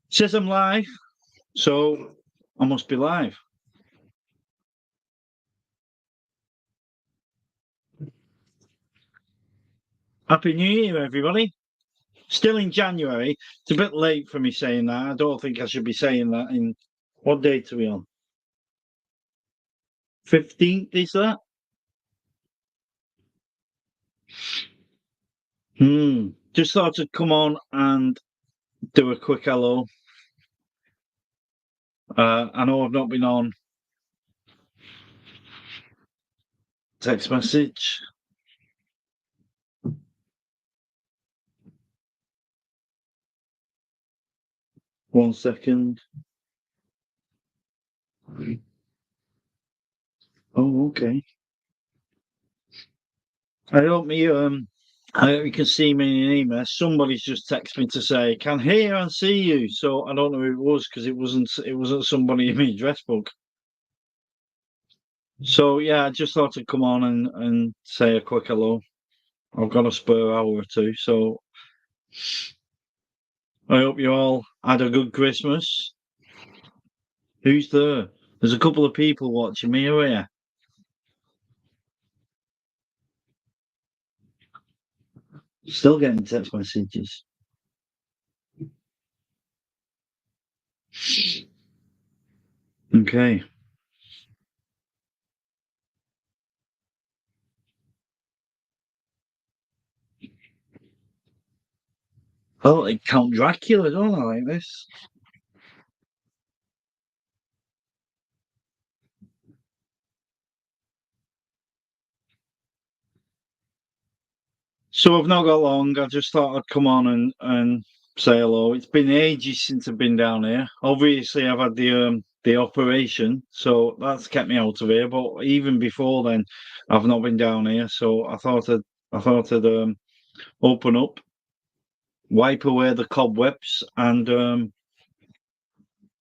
Says I'm live, so I must be live. Happy New Year, everybody. Still in January. It's a bit late for me saying that. I don't think I should be saying that in... What date are we on? 15th, is that? Just thought I'd come on and do a quick hello. I know I've not been on text message. One second. Oh, okay. I hope you can see me in an email. Somebody's just texted me to say, "Can hear and see you." So I don't know who it was because it wasn't somebody in my address book. So yeah, I just thought I'd come on and say a quick hello. I've got a spare hour or two, so I hope you all had a good Christmas. Who's there? There's a couple of people watching me. Who are you? Still getting text messages. Okay. Oh, like Count Dracula, don't I like this? So I've not got long. I just thought I'd come on and say hello. It's been ages since I've been down here. Obviously, I've had the operation, so that's kept me out of here. But even before then, I've not been down here. So I thought I'd open up, wipe away the cobwebs, and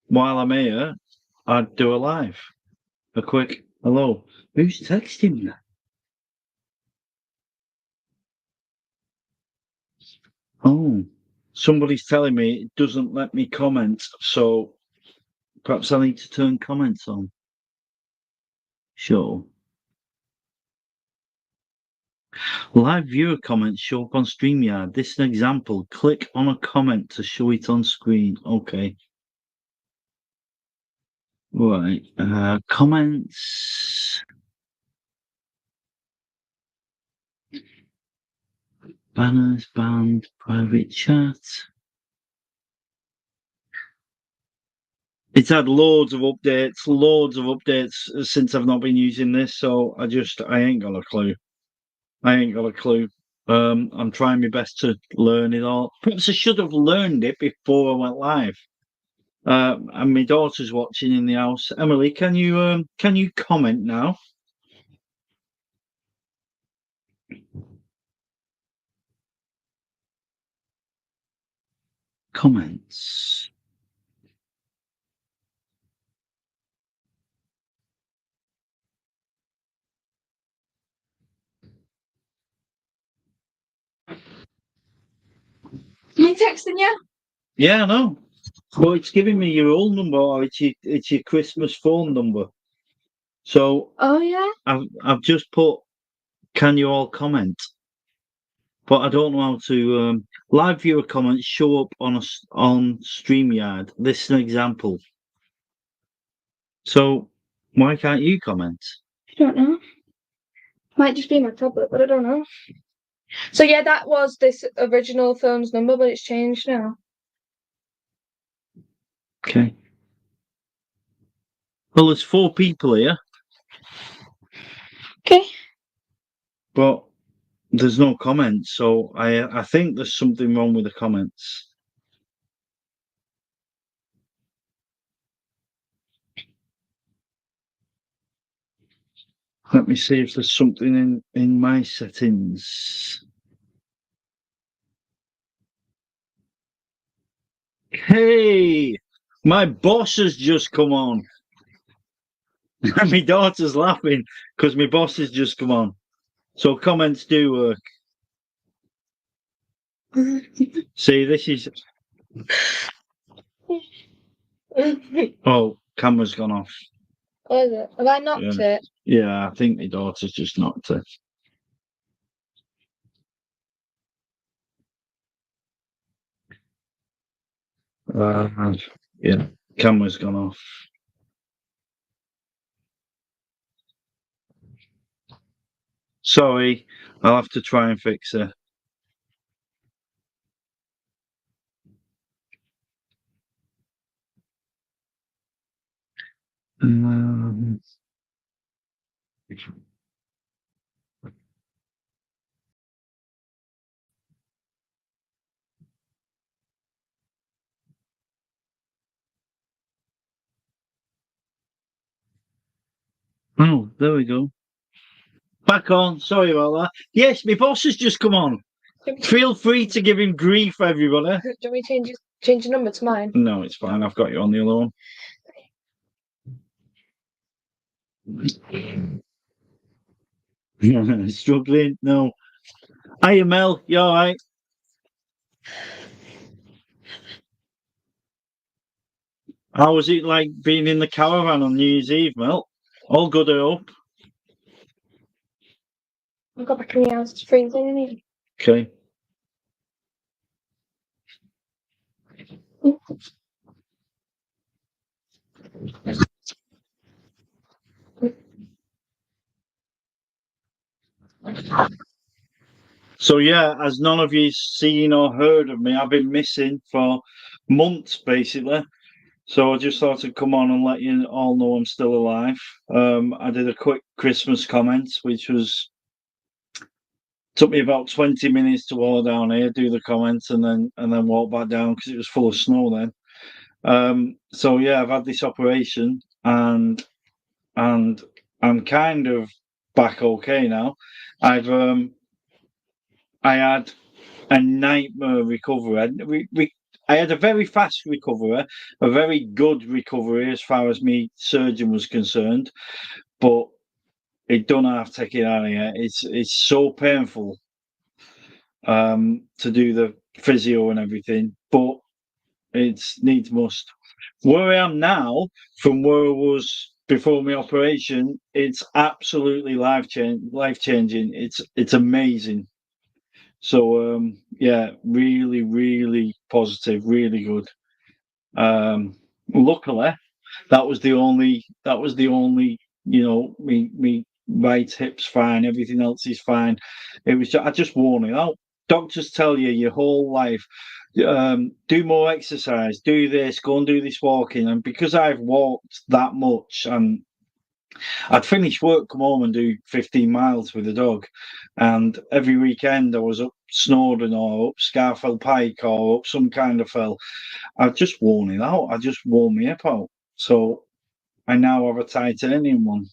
while I'm here, I'd do a live, a quick hello. Who's texting me? Oh, somebody's telling me it doesn't let me comment, so perhaps I need to turn comments on. Sure. Live viewer comments show up on StreamYard. This is an example. Click on a comment to show it on screen. Okay. Right. Comments. Banners, banned, private chat. It's had loads of updates since I've not been using this, so I ain't got a clue. I'm trying my best to learn it all. Perhaps I should have learned it before I went live. And my daughter's watching in the house. Emily, can you comment now? Comments. Me texting you? Yeah, I know. Well, it's giving me your old number, or it's your Christmas phone number. So Oh yeah. I've just put, can you all comment? But I don't know how to. Live viewer comments show up on StreamYard. This is an example. So why can't you comment? I don't know. Might just be my tablet, but I don't know. So yeah, that was this original phone's number, but it's changed now. Okay. Well, there's 4 people here, Okay. but there's no comments, so I think there's something wrong with the comments. Let me see if there's something in my settings. Hey, my boss has just come on. My daughter's laughing because my boss has just come on. So comments do work. See, this is Oh, camera's gone off. Oh, is it? Have I knocked it? Yeah, I think my daughter's just knocked it. Yeah, camera's gone off. Sorry, I'll have to try and fix it. Um, oh, there we go. Back on. Sorry about that. Yes, my boss has just come on. Feel free to give him grief, everybody. Do you want me to change your number to mine? No, it's fine. I've got you on the other one. Struggling? No. Hiya, Mel. You all right? How was it like being in the caravan on New Year's Eve, Mel? All good, I hope. I got back in the house. It's freezing, isn't it? Okay. So yeah, as none of you seen or heard of me, I've been missing for months basically. So I just thought I'd come on and let you all know I'm still alive. I did a quick Christmas comment, which took me about 20 minutes to walk down here, do the comments, and then walk back down because it was full of snow then. So yeah, I've had this operation and I'm kind of back okay now. I had a nightmare recovery. I had a very fast recovery, a very good recovery as far as me surgeon was concerned, but it don't have to take it out of here. It's so painful to do the physio and everything, but it's needs must. Where I am now, from where I was before my operation, it's absolutely life changing. It's amazing. So yeah, really, really positive, really good. Luckily, that was the only me right hip's fine, everything else is fine. I just worn it out. Doctors tell you your whole life, do more exercise, do this, go and do this walking, and because I've walked that much, and I'd finish work, come home and do 15 miles with the dog. And every weekend I was up Snowdon or up Scarfell Pike or up some kind of fell. I've just worn it out. I just wore my hip out. So I now have a titanium one.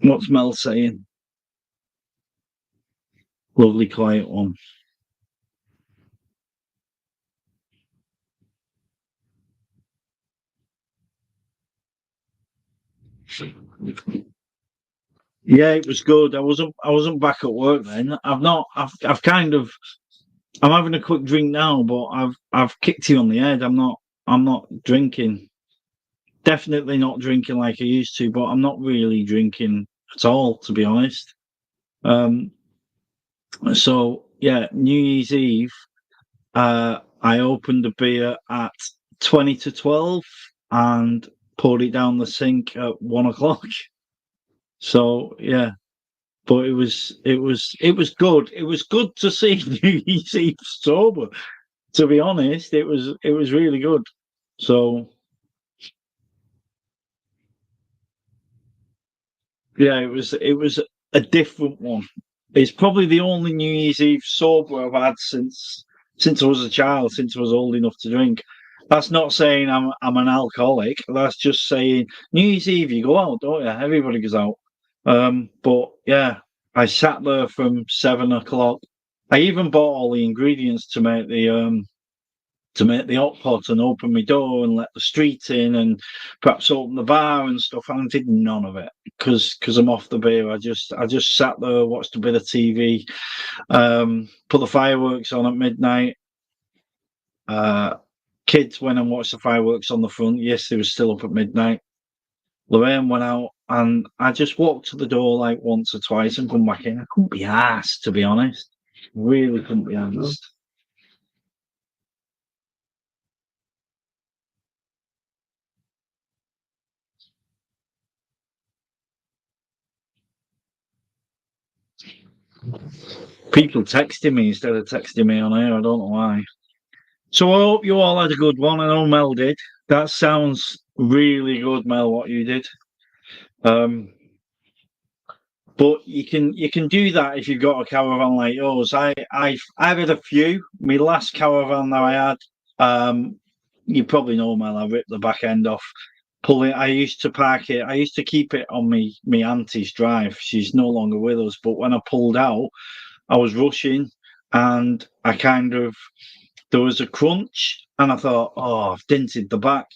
What's Mel saying? Lovely quiet one. Yeah, it was good. I wasn't back at work then. I've kind of I'm having a quick drink now, but I've kicked you on the head. I'm not drinking. Definitely not drinking like I used to, but I'm not really drinking at all, to be honest. Um, so yeah, New Year's Eve, I opened a beer at 20 to 12 and poured it down the sink at 1 o'clock. So yeah, but it was good. It was good to see New Year's Eve sober. To be honest, it was really good. So yeah, it was a different one. It's probably the only New Year's Eve sober I've had since I was a child, since I was old enough to drink. That's not saying I'm an alcoholic. That's just saying New Year's Eve you go out, don't you? Everybody goes out. But yeah, I sat there from 7 o'clock. I even bought all the ingredients to make the hot pot and open my door and let the street in and perhaps open the bar and stuff. And I did none of it because I'm off the beer. I just sat there, watched a bit of TV, put the fireworks on at midnight, uh, kids went and watched the fireworks on the front. Yes, they were still up at midnight. Lorraine went out, and I just walked to the door like once or twice and come back in. I couldn't be asked, to be honest. Really couldn't be asked. People texting me instead of texting me on air. I don't know why. So I hope you all had a good one. I know Mel did. That sounds really good, Mel, what you did. Um, but you can do that if you've got a caravan like yours. I've had a few. My last caravan that I had, you probably know, Mel, I ripped the back end off. Pull it. I used to park it. I used to keep it on me auntie's drive. She's no longer with us. But when I pulled out, I was rushing, and I kind of there was a crunch, and I thought, oh, I've dented the back.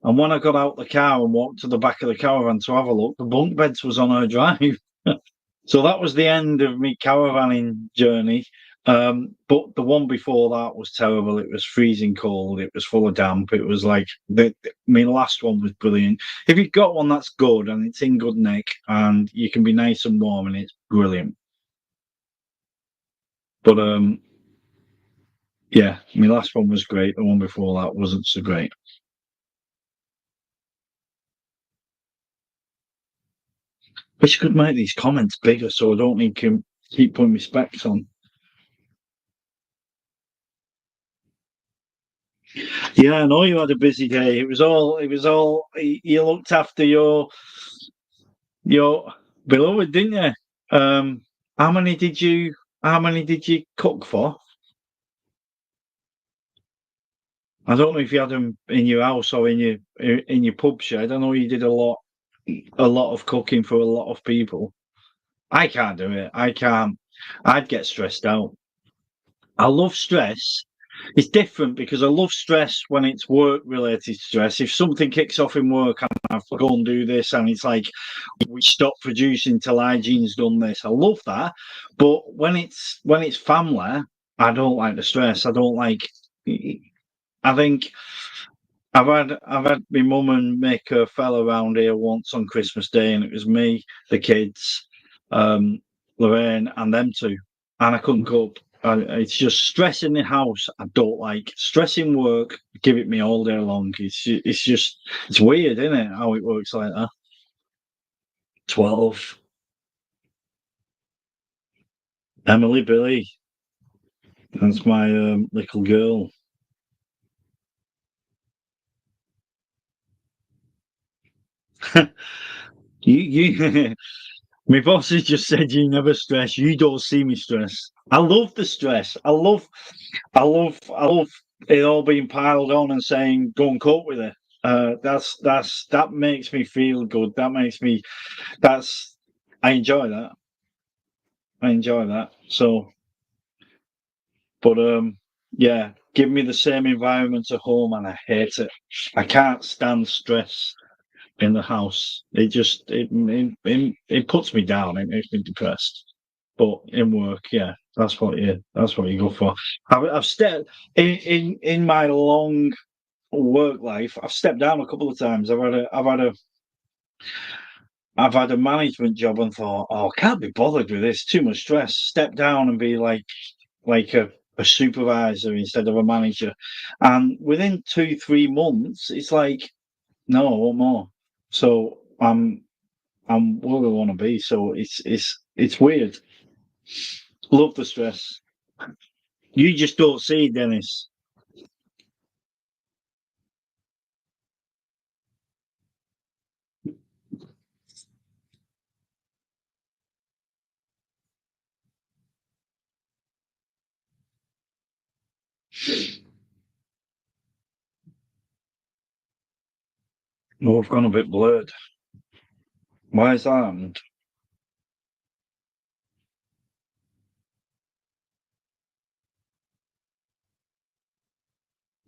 And when I got out the car and walked to the back of the caravan to have a look, the bunk beds was on her drive. So that was the end of my caravanning journey. But the one before that was terrible. It was freezing cold. It was full of damp. It was like my last one was brilliant. If you've got one that's good and it's in good nick and you can be nice and warm and it's brilliant. But yeah, my last one was great. The one before that wasn't so great. Wish I could make these comments bigger so I don't need to keep putting my specs on. Yeah, I know you had a busy day. It was all you looked after your beloved, didn't you? How many did you cook for? I don't know if you had them in your house or in your pub shed. I know you did a lot of cooking for a lot of people. I can't do it. I can't. I'd get stressed out. I love stress. It's different because I love stress when it's work related stress. If something kicks off in work and I have to go and do this, and it's like we stop producing till hygiene's done this, I love that. But when it's family, I don't like the stress. I don't like. I think I've had my mum and make a fella around here once on Christmas Day, and it was me, the kids, um, Lorraine, and them two, and I couldn't cope. It's just stress in the house. I don't like stress in work. Give it me all day long. It's weird, isn't it? How it works like that. 12. Emily Billy. That's my little girl. You My boss has just said you never stress. You don't see me stress. I love the stress. I love it all being piled on and saying, "Go and cope with it." That makes me feel good. That's I enjoy that. I enjoy that. So, but yeah, give me the same environment at home, and I hate it. I can't stand stress in the house. It puts me down. It makes me depressed. But in work, yeah, that's what you go for. I've stepped in my long work life. I've stepped down a couple of times. I've had a management job and thought, oh, I can't be bothered with this. Too much stress. Step down and be like a supervisor instead of a manager. And within 2-3 months, it's like, no, I want more. So I'm where I want to be. So it's weird. Love the stress. You just don't see, Dennis. Oh, I've gone a bit blurred. Why is that? And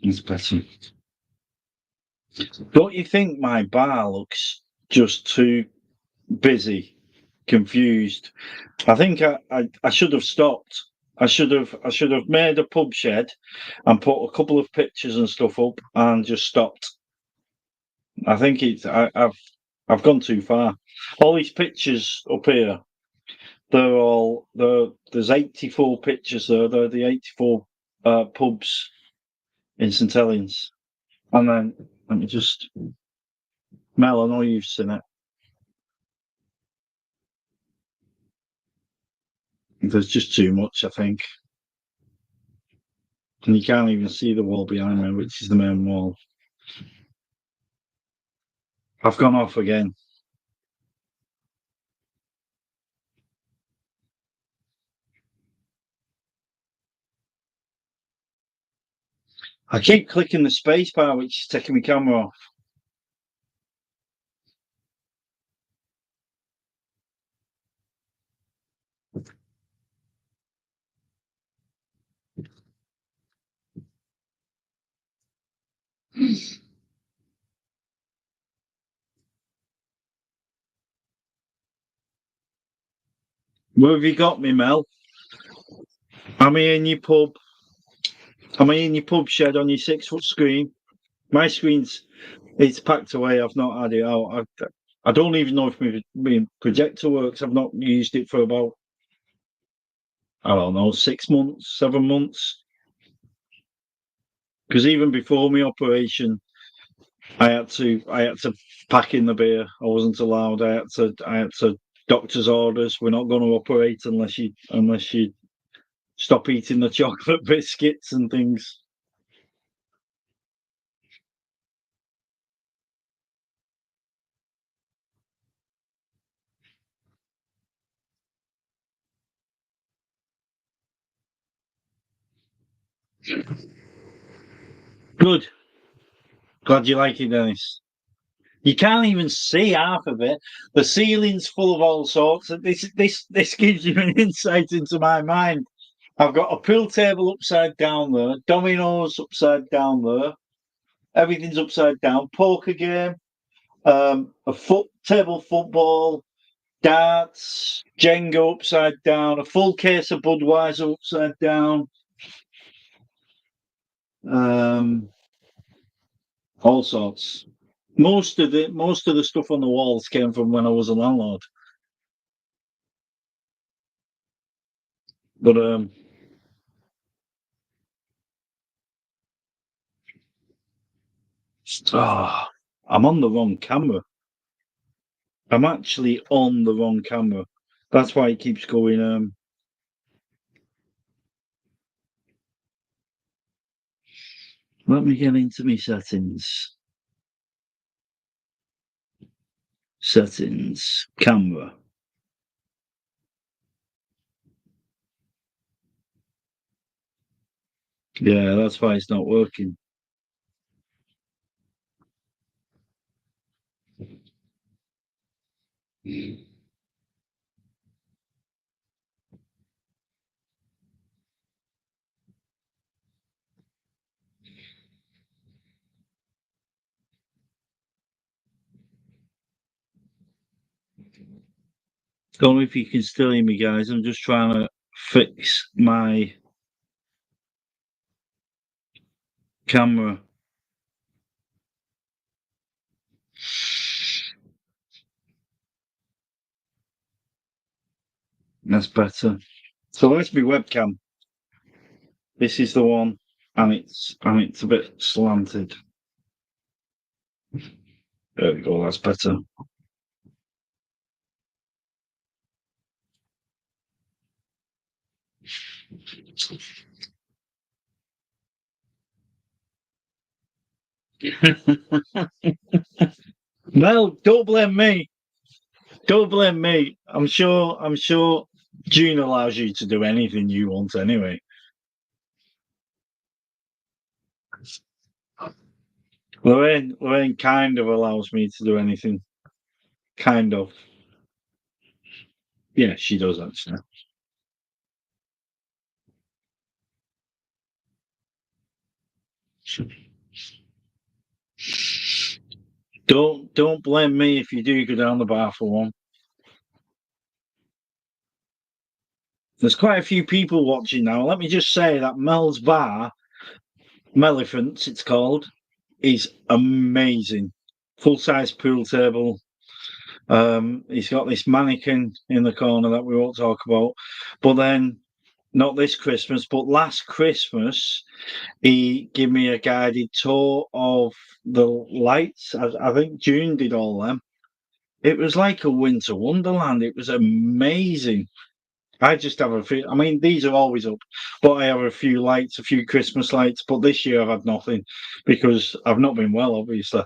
it's better. Don't you think my bar looks just too busy, confused? I think I should have stopped. I should have made a pub shed and put a couple of pictures and stuff up and just stopped. I think I've gone too far. All these pictures up here, there's 84 pictures there. They're the 84 pubs in St Helens. And then let me just Mel, I know you've seen it. There's just too much, I think. And you can't even see the wall behind me, which is the main wall. I've gone off again. I keep clicking the space bar, which is taking my camera off. Where have you got me, Mel? Am I in your pub? Am I in your pub shed on your 6-foot screen? My it's packed away. I've not had it out. I don't even know if my projector works. I've not used it for about, I don't know, 6 months, 7 months. Because even before my operation, I had to pack in the beer. I wasn't allowed. I had to doctor's orders. We're not going to operate unless you stop eating the chocolate biscuits and things. Good. Glad you like it, Dennis. You can't even see half of it. The ceiling's full of all sorts. This gives you an insight into my mind. I've got a pool table upside down there, dominoes upside down there, everything's upside down, poker game, a table football, darts, Jenga upside down, a full case of Budweiser upside down, all sorts. Most of the stuff on the walls came from when I was a landlord. But I'm on the wrong camera. I'm actually on the wrong camera. That's why it keeps going. Let me get into my settings. Settings, camera. Yeah, that's why it's not working. Don't know if you can still hear me, guys. I'm just trying to fix my camera. That's better. So there's my webcam. This is the one, and it's a bit slanted. There we go. That's better. Well, don't blame me. Don't blame me. I'm sure June allows you to do anything you want anyway. Lorraine kind of allows me to do anything. Kind of. Yeah, she does actually. Don't blame me if you do go down the bar for one. There's quite a few people watching now. Let me just say that Mel's Bar, Melephants, it's called, is amazing. Full size pool table. He's got this mannequin in the corner that we won't talk about. But then, not this Christmas, but last Christmas, he gave me a guided tour of the lights. I think June did all them. It was like a winter wonderland. It was amazing. I just have a few. I mean, these are always up, but I have a few lights, a few Christmas lights. But this year I've had nothing because I've not been well, obviously.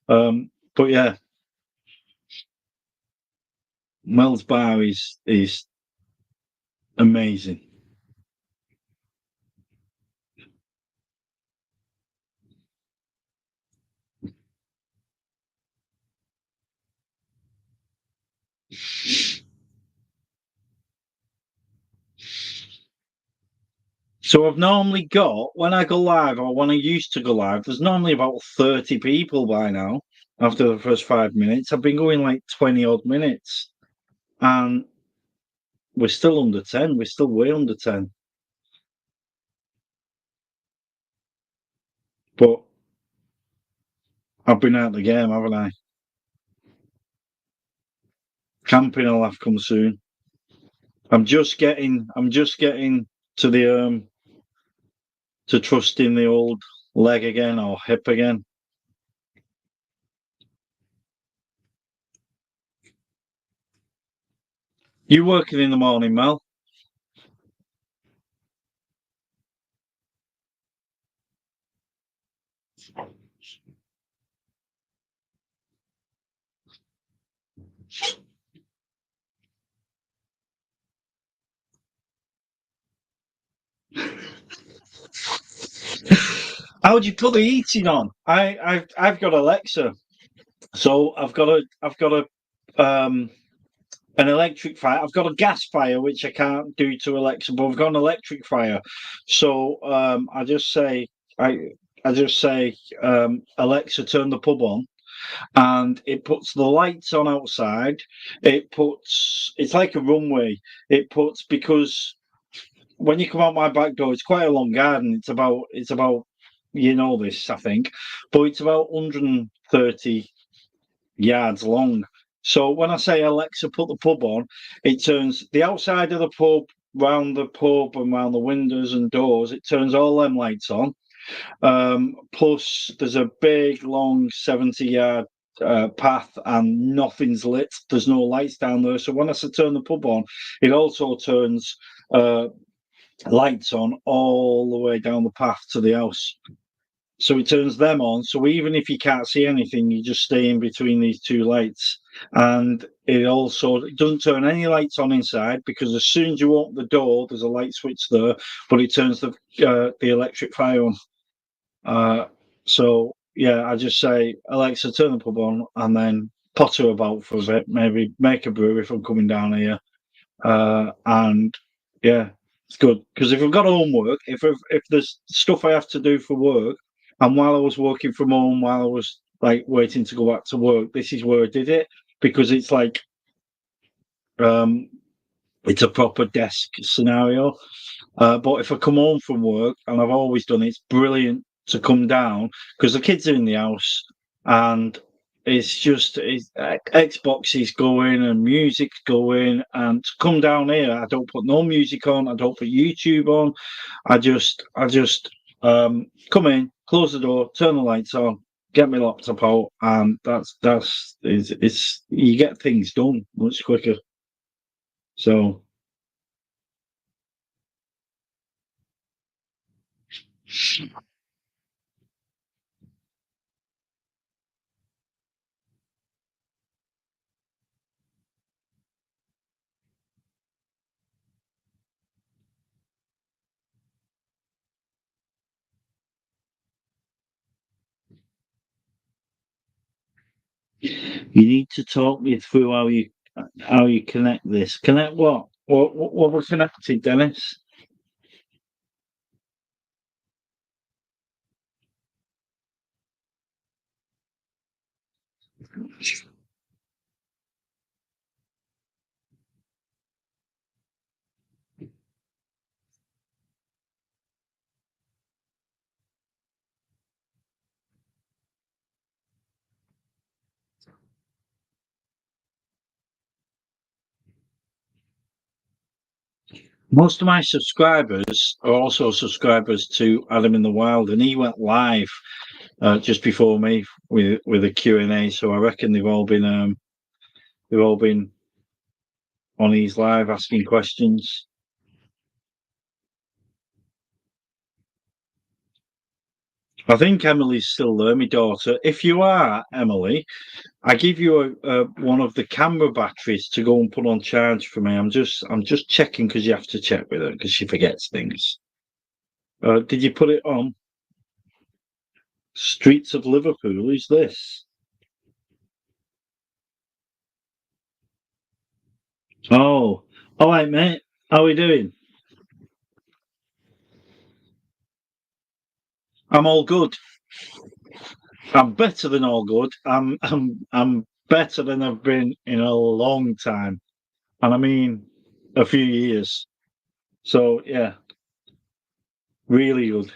But yeah, Mel's Bar is amazing. So I've normally got when I go live or when I used to go live, there's normally about 30 people by now after the first 5 minutes. I've been going like 20 odd minutes and we're still under 10. We're still way under 10. But I've been out of the game, haven't I? Camping will have come soon. I'm just getting to the to trusting the old leg again or hip again. You working in the morning, Mel? How would you put the heating on? I've got Alexa, so I've got a an electric fire. I've got a gas fire which I can't do to Alexa, but I've got an electric fire. So I I just say Alexa, turn the pub on, and it puts the lights on outside. It's like a runway. It puts because when you come out my back door, it's quite a long garden. It's about you know this, I think, but it's about 130 yards long. So when I say Alexa, put the pub on, it turns the outside of the pub, round the pub, and round the windows and doors. It turns all them lights on. Plus, there's a big, long 70-yard path, and nothing's lit. There's no lights down there. So when I say turn the pub on, it also turns uh, lights on all the way down the path to the house. So it turns them on. So even if you can't see anything, you just stay in between these two lights. And it doesn't turn any lights on inside because as soon as you open the door, there's a light switch there, but it turns the electric fire on. Uh, so yeah, I just say Alexa, turn the pub on, and then potter about for a bit. Maybe make a brew if I'm coming down here. And yeah, it's good because if I've got homework, if there's stuff I have to do for work, and while I was working from home, while I was like waiting to go back to work, this is where I did it because it's like um, it's a proper desk scenario. But if I come home from work, and I've always done it, it's brilliant to come down because the kids are in the house and Xbox is going and music's going. And to come down here, I don't put no music on, I don't put YouTube on. I just come in, close the door, turn the lights on, get my laptop out, and that's it's you get things done much quicker. So you need to talk me through how you connect this. Connect what? What was connected, Dennis? Most of my subscribers are also subscribers to Adam in the Wild, and he went live just before me with a Q&A. So I reckon they've all been on his live asking questions. I think Emily's still there, my daughter. If you are Emily, I give you one of the camera batteries to go and put on charge for me. I'm just checking because you have to check with her because she forgets things. Did you put it on? Streets of Liverpool. Who's this? Oh, all right, mate. How are we doing? I'm all good. I'm better than all good. I'm better than I've been in a long time, and I mean a few years. So yeah, really good.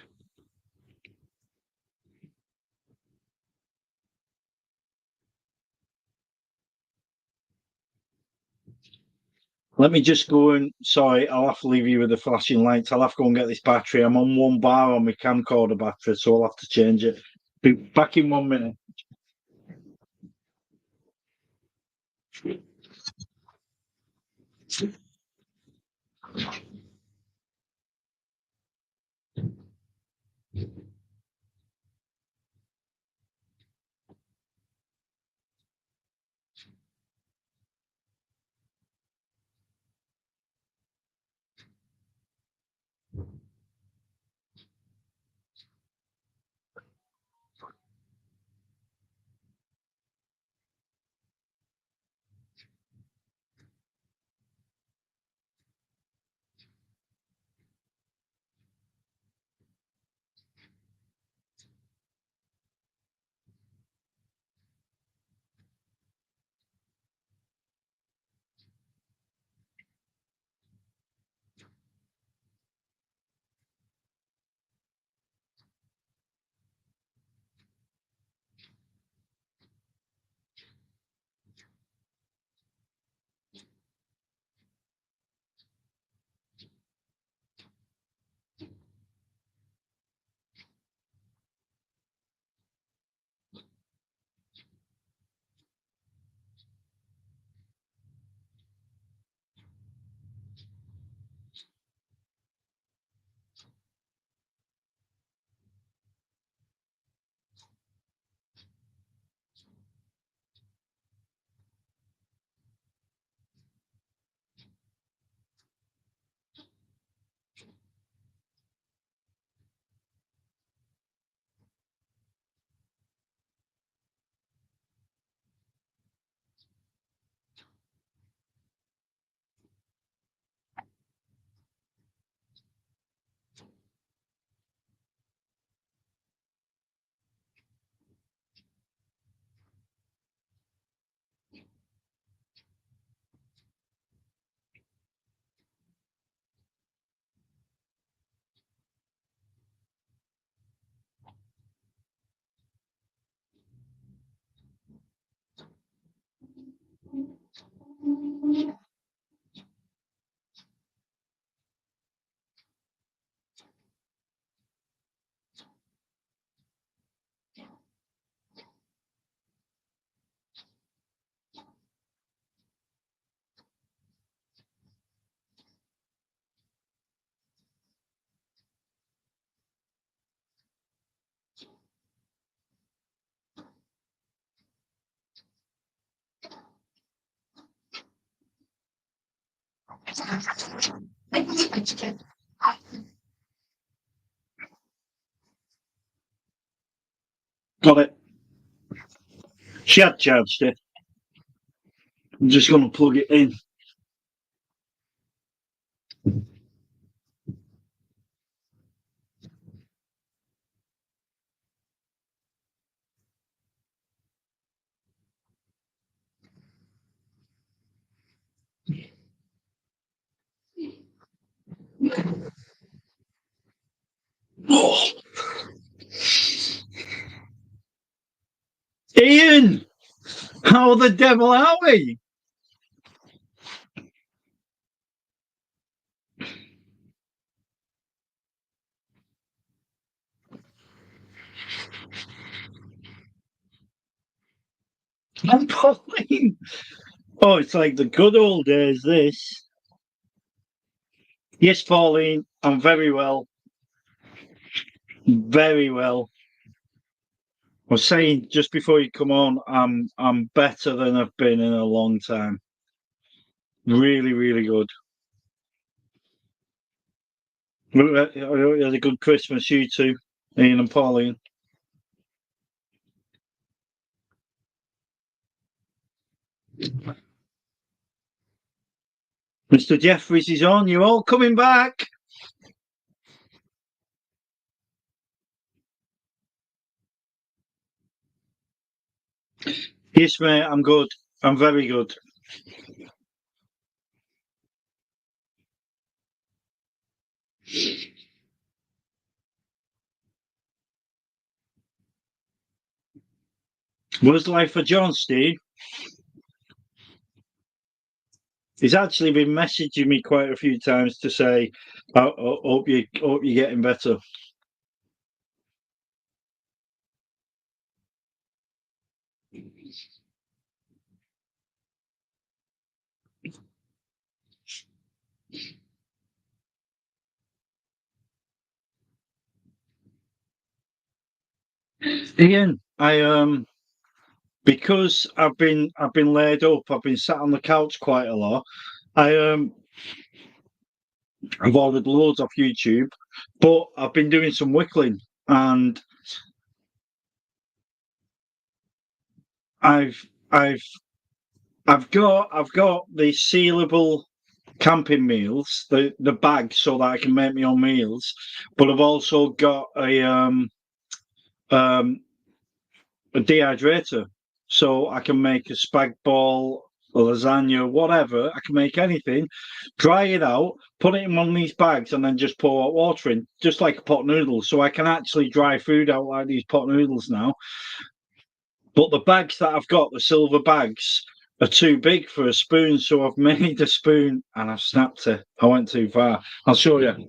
Let me just go and sorry, I'll have to leave you with the flashing lights. I'll have to go and get this battery. I'm on one bar on my camcorder battery, so I'll have to change it. Be back in 1 minute. Got it. She had charged it. I'm just going to plug it in. Oh, Ian, how the devil are we? I'm Pauline. Oh, it's like the good old days, this. Yes, Pauline, I'm very well. Very well. I was saying just before you come on, I'm better than I've been in a long time. Really, really good. You had a good Christmas, you two, Ian and Pauline. Mr. Jeffries is on. You're all coming back. Yes, mate, I'm good. I'm very good. Was life for John, Steve? He's actually been messaging me quite a few times to say, I hope you're getting better." Ian, I because I've been laid up. I've been sat on the couch quite a lot. I I've ordered loads off YouTube, but I've been doing some wickling, and I've I've I've got the sealable camping meals, the bag, so that I can make my own meals. But I've also got um, a dehydrator, so I can make a spag ball, a lasagna, whatever. I can make anything, dry it out, put it in one of these bags, and then just pour hot water in, just like a pot noodle. So I can actually dry food out like these pot noodles now. But the bags that I've got, the silver bags, are too big for a spoon. So I've made a spoon and I've snapped it. I went too far. I'll show you.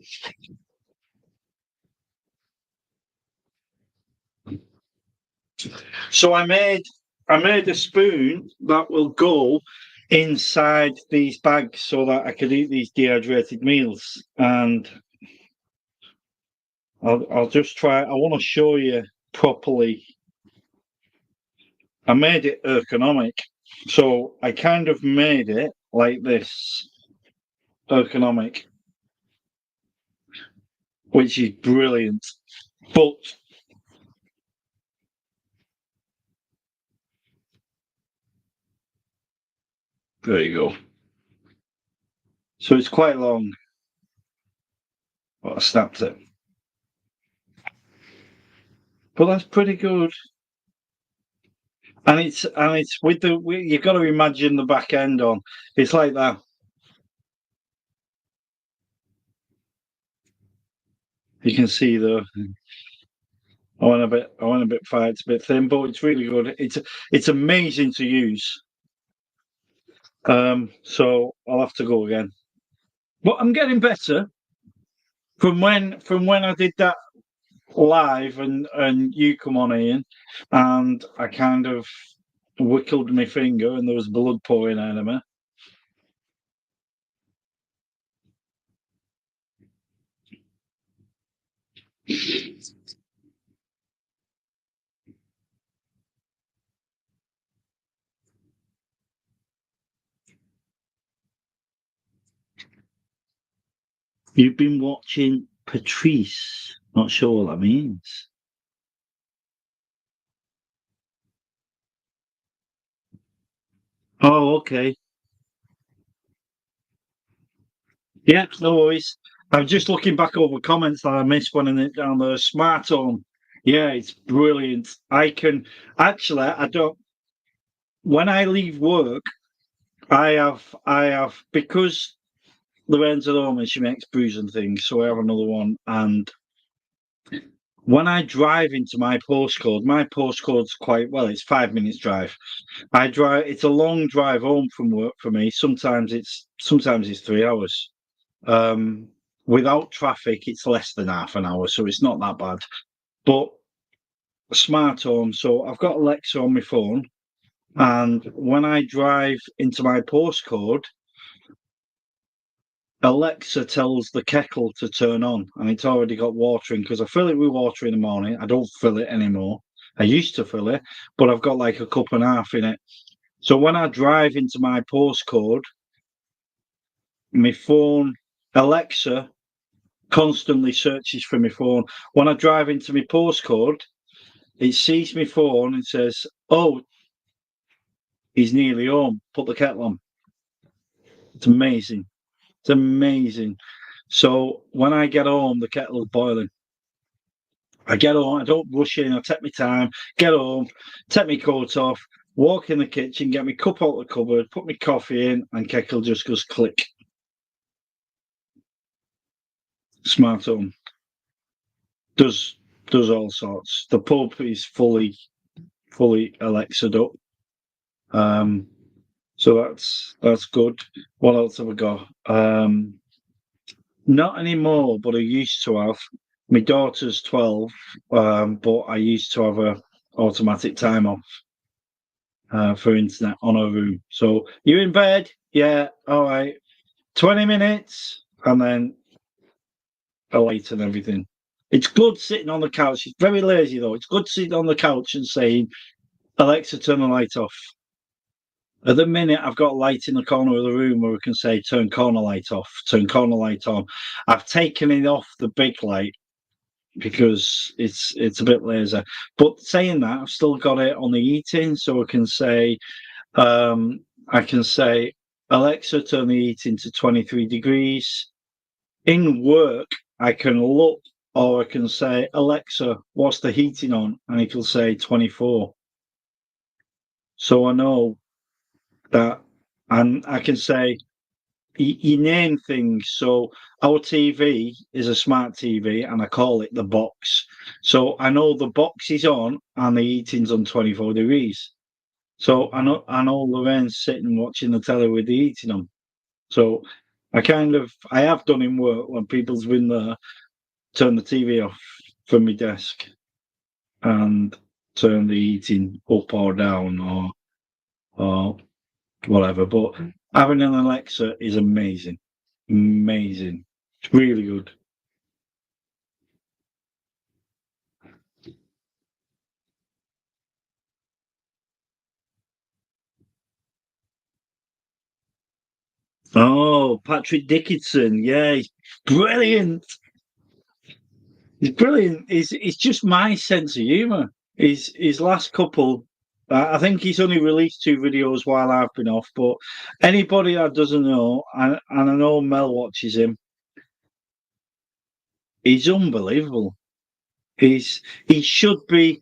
So I made a spoon that will go inside these bags so that I could eat these dehydrated meals. And I'll just try. I want to show you properly. I made it ergonomic. So I kind of made it like this, ergonomic, which is brilliant. But there you go. So it's quite long, but I snapped it. But that's pretty good. And it's with you've got to imagine the back end on. It's like that. You can see I went a bit fat, it's a bit thin, but it's really good. It's amazing to use. So I'll have to go again. But I'm getting better from when I did that live and you come on, Ian, and I kind of wickled my finger and there was blood pouring out of me. You've been watching Patrice. Not sure what that means. Oh, okay. Yeah, no worries. I'm just looking back over comments that I missed when I it down the smart home. Yeah, it's brilliant. I can actually, I don't, when I leave work, I have, because Lorenzo at home and she makes brews and things, so I have another one. And when I drive into my postcode's quite well, it's 5 minutes drive. It's a long drive home from work for me. Sometimes it's 3 hours. Um, Without traffic, it's less than half an hour, so it's not that bad. But smart home, so I've got Alexa on my phone, And when I drive into my postcode, Alexa tells the kettle to turn on, and it's already got water in because I fill it with water in the morning. I don't fill it anymore. I used to fill it, but I've got like a cup and a half in it. So when I drive into my postcode, my phone, Alexa constantly searches for my phone. When I drive into my postcode, it sees my phone and says, "Oh, he's nearly home. Put the kettle on." It's amazing. It's amazing. So when I get home, the kettle's boiling. I get home, I don't rush in, I take my time, get home, take my coat off, walk in the kitchen, get my cup out of the cupboard, put my coffee in, and kettle just goes click. Smart home. Does all sorts. The pub is fully Alexa'd up. So that's good. What else have I got? Not anymore, but I used to have. My daughter's 12, but I used to have a automatic time off for internet on her room. So you in bed? Yeah, all right. 20 minutes, and then a light and everything. It's good sitting on the couch. It's very lazy though. It's good sitting on the couch and saying, "Alexa, turn the light off." At the minute, I've got a light in the corner of the room where we can say, "Turn corner light off, turn corner light on." I've taken it off the big light because it's a bit laser. But saying that, I've still got it on the heating, so I can say, "Alexa, turn the heating to 23 degrees." In work, I can look, or I can say, "Alexa, what's the heating on?" And it'll say 24. So I know that, and I can say, you name things. So our TV is a smart TV, and I call it the box. So I know the box is on and the heating's on 24 degrees. So I know Lorraine's sitting watching the telly with the heating on. So I have done in work when people's been there, turn the TV off from my desk and turn the heating up or down or whatever. But having an Alexa is amazing. Amazing. It's really good. Oh, Patrick Dickinson. Yeah, he's brilliant. He's brilliant. It's just my sense of humour. His last couple, I think he's only released two videos while I've been off, but anybody that doesn't know, and I know Mel watches him, he's unbelievable. He's he should be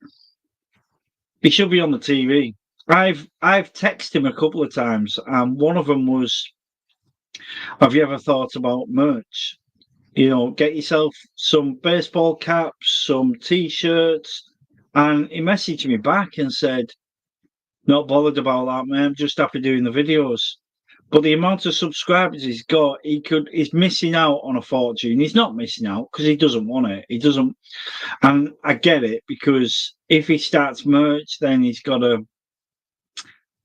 he should be on the TV. I've texted him a couple of times, and one of them was, "Have you ever thought about merch? Get yourself some baseball caps, some t-shirts." And he messaged me back and said, "Not bothered about that, man. I'm just happy doing the videos." But the amount of subscribers he's got, he's missing out on a fortune. He's not missing out because he doesn't want it. He doesn't, and I get it, because if he starts merch, then he's got to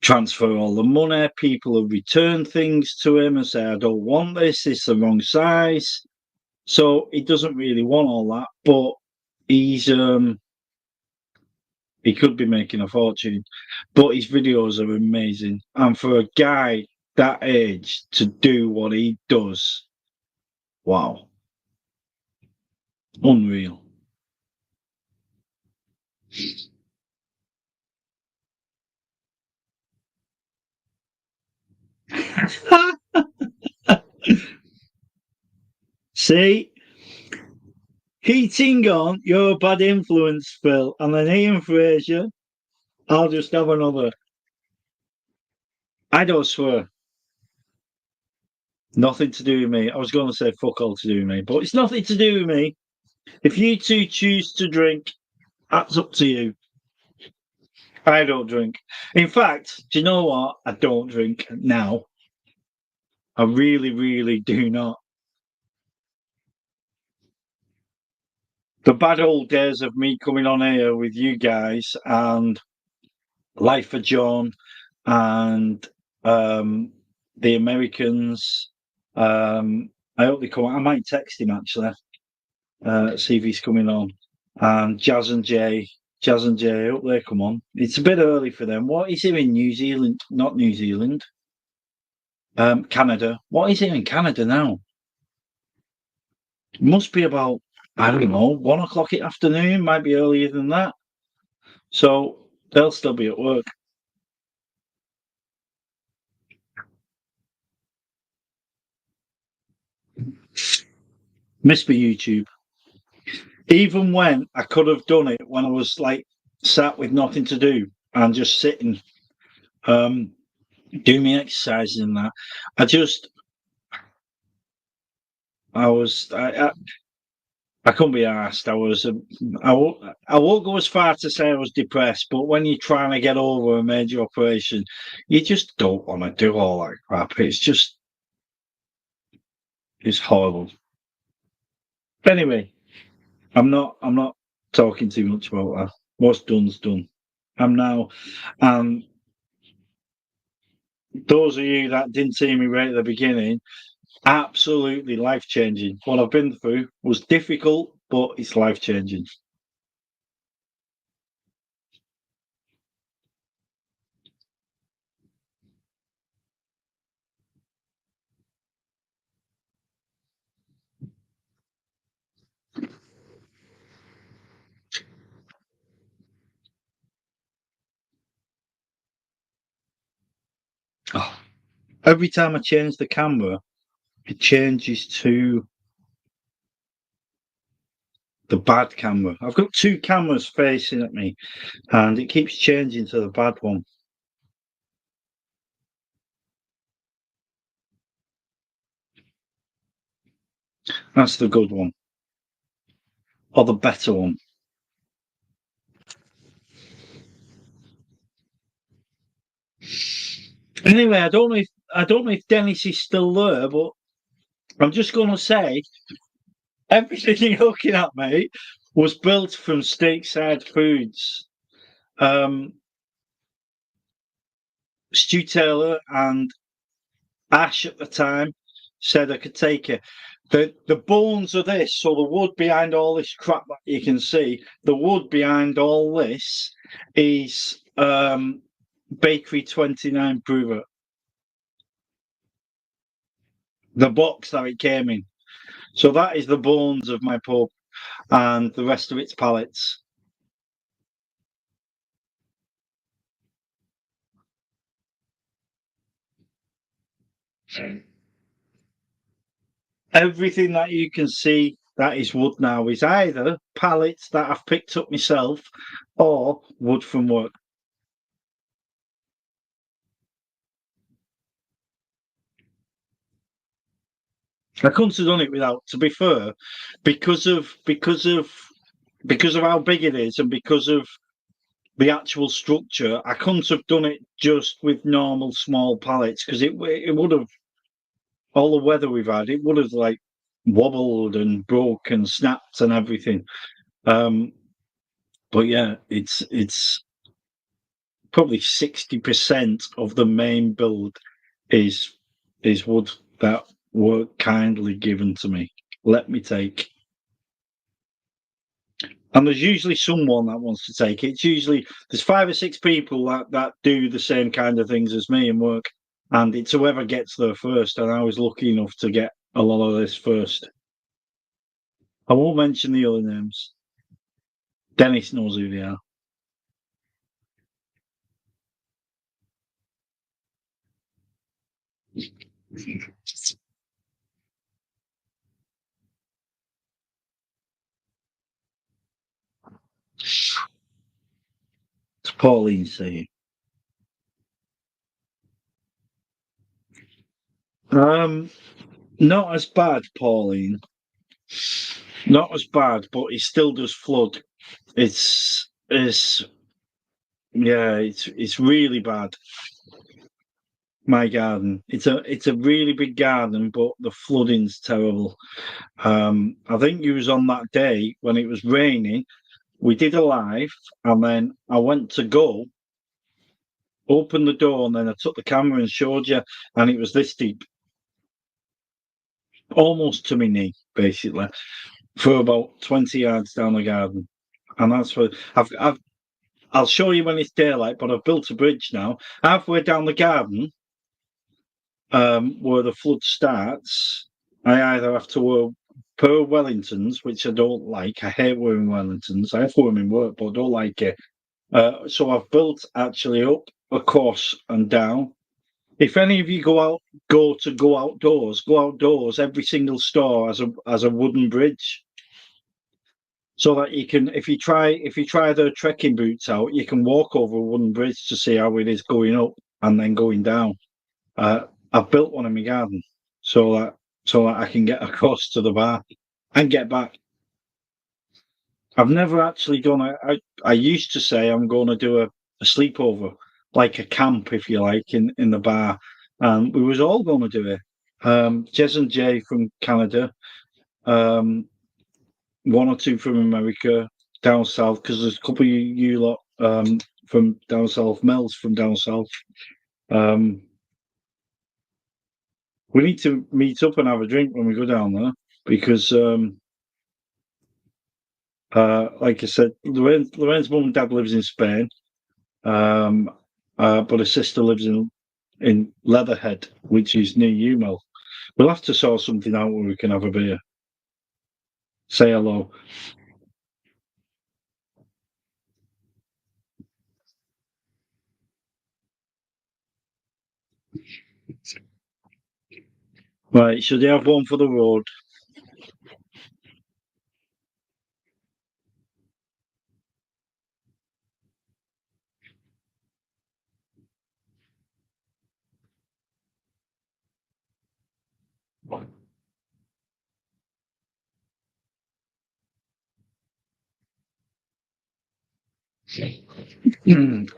transfer all the money. People will return things to him and say, "I don't want this. It's the wrong size." So he doesn't really want all that, but he's he could be making a fortune. But his videos are amazing, and for a guy that age to do what he does, wow, unreal. See, heating on, you're a bad influence, Phil, and then Ian Fraser, I'll just have another. I don't swear. Nothing to do with me. I was going to say fuck all to do with me, but it's nothing to do with me. If you two choose to drink, that's up to you. I don't drink. In fact, do you know what? I don't drink now. I really, really do not. The bad old days of me coming on here with you guys and Life for John and the Americans. I hope they come. I might text him actually, see if he's coming on. And Jazz and Jay. I hope they come on. It's a bit early for them. What is here in New Zealand? Not New Zealand. Canada. What is here in Canada now? It must be about, I don't know, 1 o'clock in the afternoon. Might be earlier than that. So they'll still be at work. Must be YouTube. Even when I could have done it when I was like sat with nothing to do and just sitting, doing my exercises and that. I couldn't be asked. I won't go as far to say I was depressed, but when you're trying to get over a major operation, you just don't want to do all that crap. It's horrible. Anyway, I'm not talking too much about that. What's done's done. I'm now, and those of you that didn't see me right at the beginning, absolutely life changing. What I've been through was difficult, but it's life changing. Oh, every time I change the camera, it changes to the bad camera. I've got two cameras facing at me, and it keeps changing to the bad one. That's the good one, or the better one. Anyway, I don't know if Dennis is still there, but I'm just going to say everything you're looking at, mate, was built from Steakside Foods. Stu Taylor and Ash at the time said I could take it. The bones of this, so the wood behind all this crap that you can see, the wood behind all this is Bakery 29 Prover. The box that it came in. So that is the bones of my pub and the rest of its pallets. Everything that you can see that is wood now is either pallets that I've picked up myself or wood from work. I couldn't have done it without, to be fair, because of how big it is and because of the actual structure. I couldn't have done it just with normal small pallets because it would have, all the weather we've had, it would have like wobbled and broke and snapped and everything. But yeah, it's probably 60% of the main build is wood that were kindly given to me. Let me take. And there's usually someone that wants to take it. It's usually there's 5 or 6 people that do the same kind of things as me and work, and it's whoever gets there first. And I was lucky enough to get a lot of this first. I won't mention the other names. Dennis knows who they are. It's Pauline saying. Not as bad, Pauline. Not as bad, but it still does flood. It's yeah, it's really bad. My garden. It's a really big garden, but the flooding's terrible. I think you was on that day when it was raining. We did a live, and then I went to go, opened the door, and then I took the camera and showed you, and it was this deep, almost to my knee, basically, for about 20 yards down the garden. And that's what I'll show you when it's daylight, but I've built a bridge now. Halfway down the garden, where the flood starts, I either have to wear pair of Wellingtons, which I don't like. I hate wearing Wellingtons. I have to wear them in work, but I don't like it. So I've built actually up, across, and down. If any of you go outdoors. Every single store has a wooden bridge, so that you can, if you try the trekking boots out, you can walk over a wooden bridge to see how it is going up and then going down. I've built one in my garden, so that I can get across to the bar and get back. I've never actually done it. I used to say I'm going to do a sleepover, like a camp, if you like, in the bar. We was all going to do it. Jez and Jay from Canada, one or two from America, down south, because there's a couple of you lot from down south, Mel's from down south. We need to meet up and have a drink when we go down there, because like I said, Lorraine's mum and dad lives in Spain, but her sister lives in Leatherhead, which is near you, Mel. We'll have to sort something out where we can have a beer. Say hello. Right, should you have one for the road?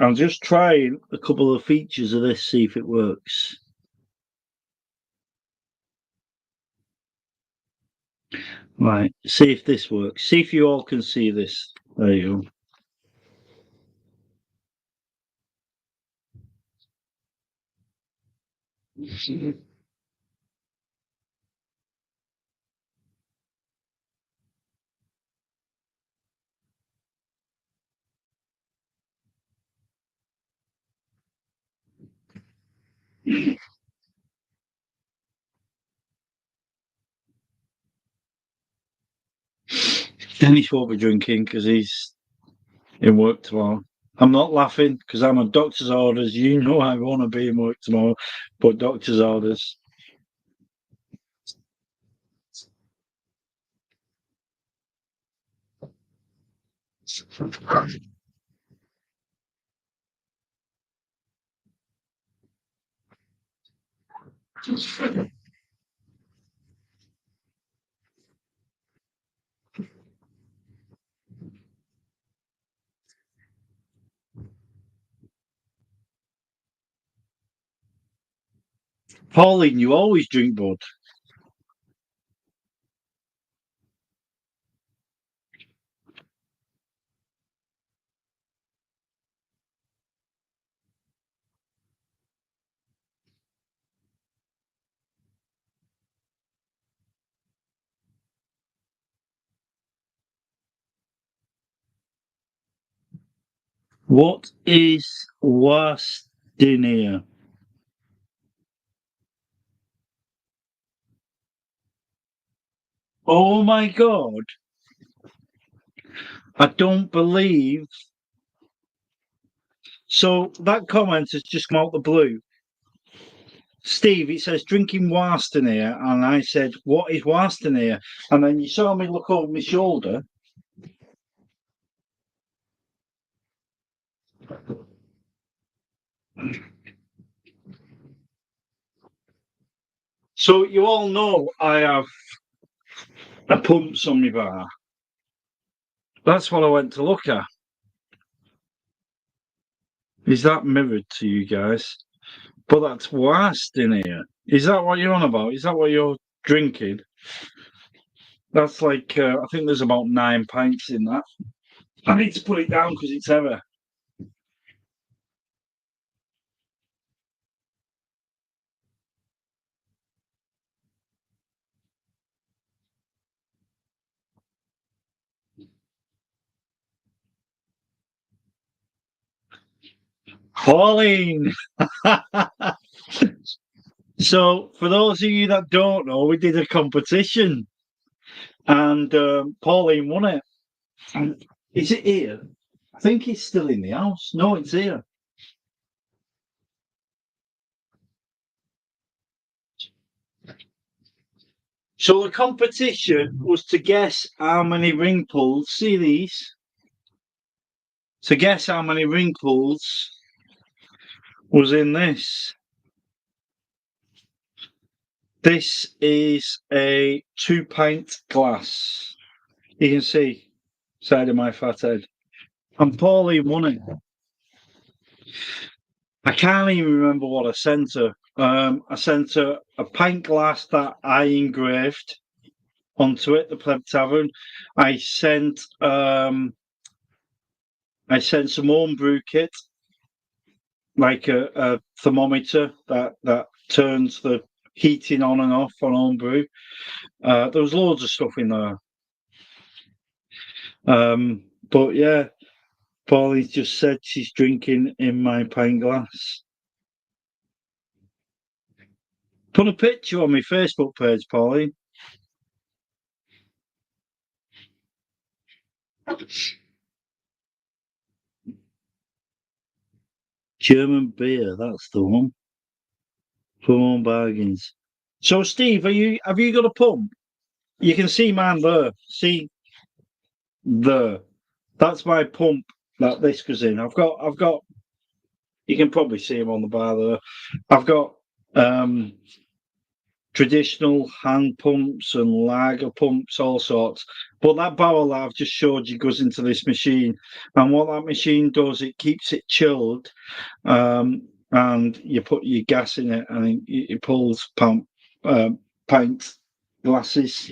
I'll just try a couple of features of this, see if it works. Right, see if this works. See if you all can see this. There you go. Dennis won't be drinking because he's in work tomorrow. I'm not laughing because I'm on doctor's orders. You know I want to be in work tomorrow, but doctor's orders. Pauline, you always drink, bud. What is Wastinia? Oh my god. I don't believe. So that comment has just come out the blue. Steve, it says drinking Wastinia, and I said, what is Wastinia? And then you saw me look over my shoulder. So you all know I have a pumps on my bar. That's what I went to look at. Is that mirrored to you guys? But that's worst in here. Is that what you're on about? Is that what you're drinking? That's like, I think there's about 9 pints in that. I need to put it down because it's heavy. Pauline. So, for those of you that don't know, we did a competition, and Pauline won it. And is it here? I think it's still in the house. No, it's here. So the competition was to guess how many ring pulls. See these? To guess how many ring pulls was in this. This is a 2-pint glass. You can see side of my fat head. And Pauline won it. I can't even remember what I sent her. I sent her a pint glass that I engraved onto it, the Pleb Tavern. I sent some homebrew kit, like a thermometer that turns the heating on and off on homebrew. There was loads of stuff in there. But yeah, Paulie's just said she's drinking in my pint glass. Put a picture on my Facebook page, Pauline. German beer, that's the one. From Home Bargains. So, Steve, have you got a pump? You can see mine there. See there. That's my pump that this goes in. I've got. You can probably see them on the bar there. I've got traditional hand pumps and lager pumps, all sorts. But that barrel that I've just showed you goes into this machine, and what that machine does, it keeps it chilled, and you put your gas in it, and it pulls pint glasses,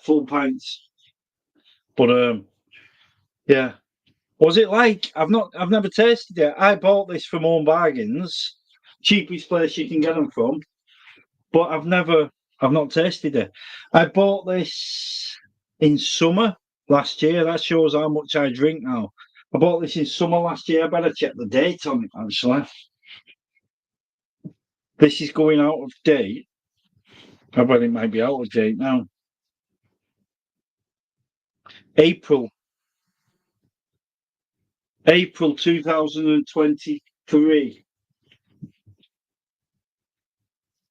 full pints. But yeah, was it like? I've never tasted it. I bought this from Home Bargains, cheapest place you can get them from. But I've not tasted it. I bought this in summer last year. That shows how much I drink now. I bought this in summer last year. I better check the date on it, actually. This is going out of date. I bet it might be out of date now. April 2023.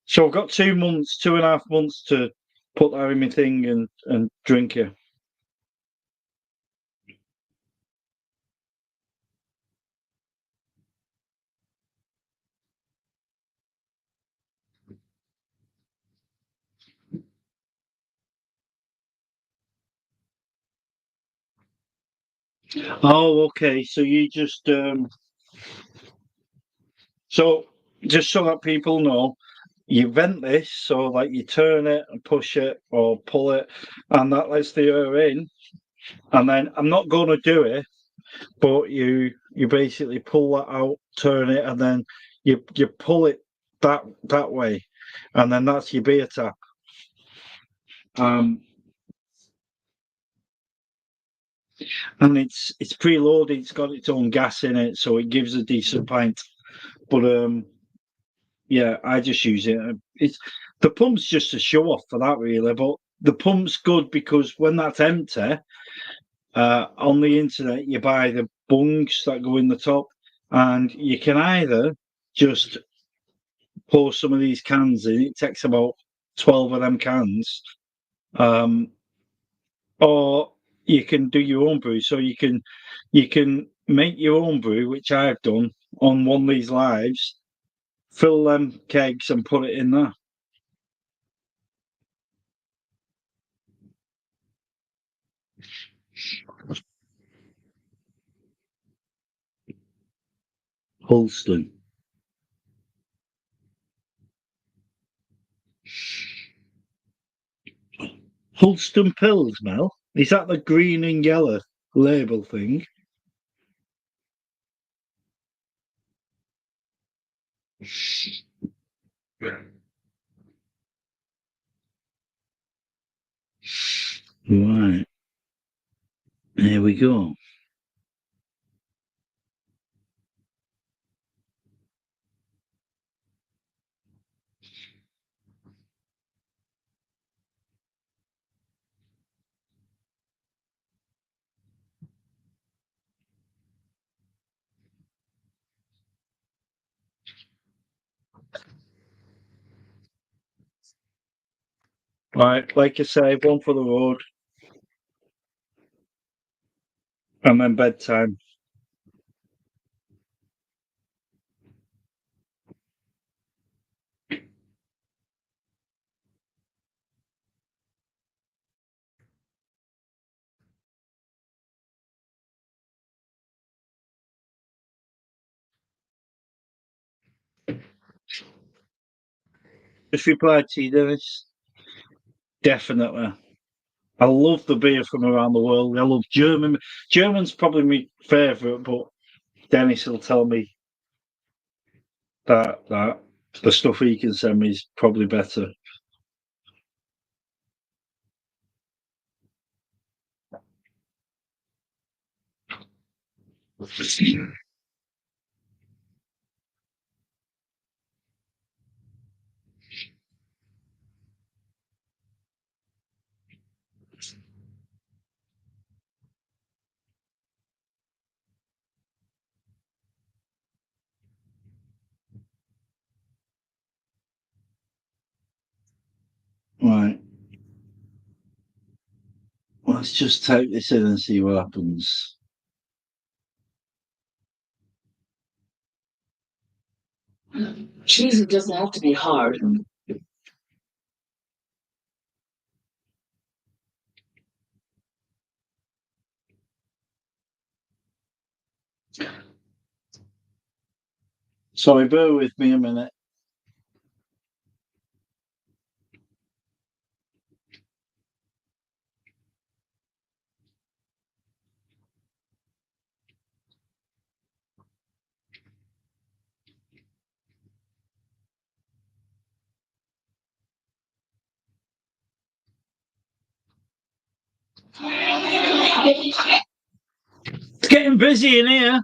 So I've got 2 months, 2.5 months to put that in my thing and drink it. Oh, okay. So you so just so that people know, you vent this, so like you turn it and push it or pull it, and that lets the air in. And then I'm not going to do it, but you basically pull that out, turn it, and then you pull it that way, and then that's your beer tap. Um, and it's preloaded. It's got its own gas in it, so it gives a decent pint. But yeah, I just use it. It's the pump's just a show off for that, really. But the pump's good because when that's empty, on the internet you buy the bungs that go in the top, and you can either just pour some of these cans in. It takes about 12 of them cans, um, or you can do your own brew. So you can make your own brew, which I've done on one of these lives. Fill them kegs and put it in there. Holston. Holston Pills, Mel? Is that the green and yellow label thing? Right. Here we go. Right, like I say, one for the road, and then bedtime. Just replied to you, Dennis. Definitely. I love the beer from around the world. I love German. German's probably my favourite, but Dennis will tell me that the stuff he can send me is probably better. Right. Let's just take this in and see what happens. Cheesy doesn't have to be hard. Sorry, bear with me a minute. It's getting busy in here.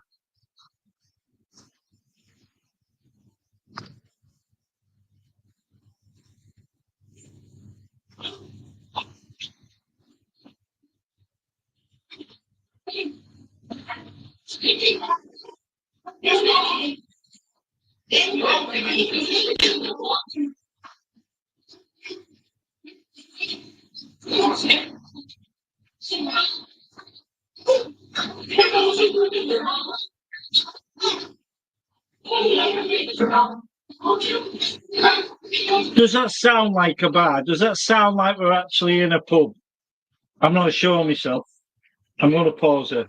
Does that sound like a bar? Does that sound like we're actually in a pub? I'm not sure myself. I'm going to pause it.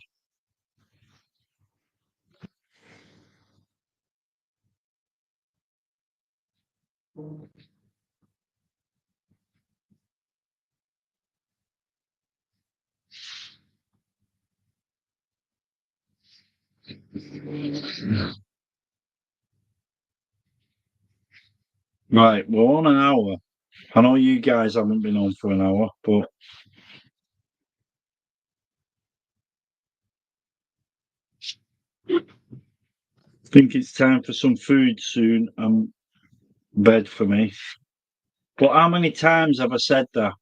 Right, we're on an hour. I know you guys haven't been on for an hour, but I think it's time for some food soon and bed for me. But how many times have I said that?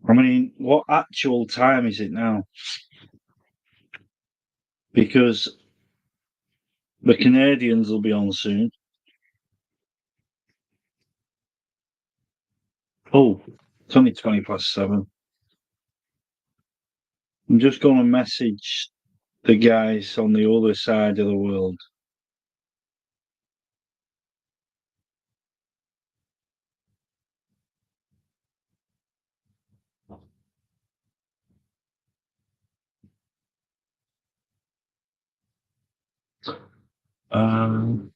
I mean, what actual time is it now? Because the Canadians will be on soon. Oh, it's only 7:20. I'm just going to message the guys on the other side of the world. Um,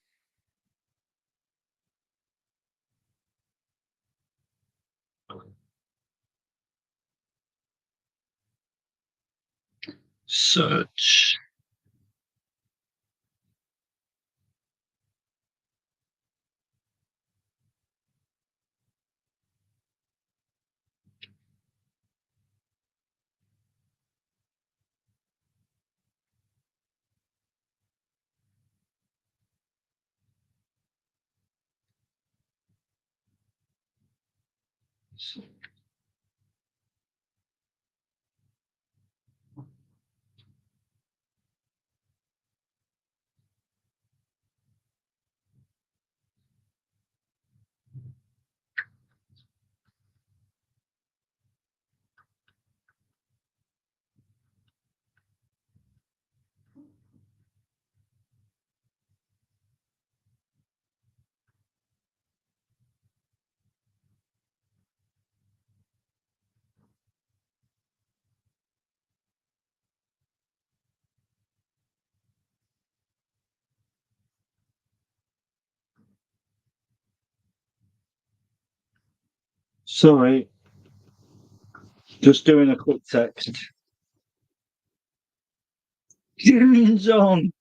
search. Sorry, just doing a quick text. Tunes on.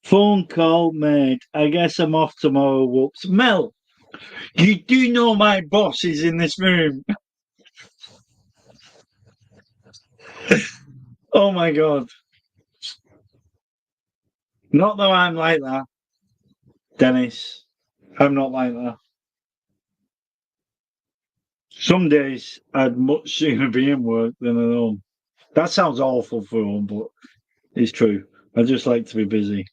Phone call made. I guess I'm off tomorrow. Whoops. Mel, you do know my boss is in this room. Oh my god. Not that I'm like that, Dennis. I'm not like that. Some days I'd much sooner be in work than at home. That sounds awful for home, but it's true. I just like to be busy.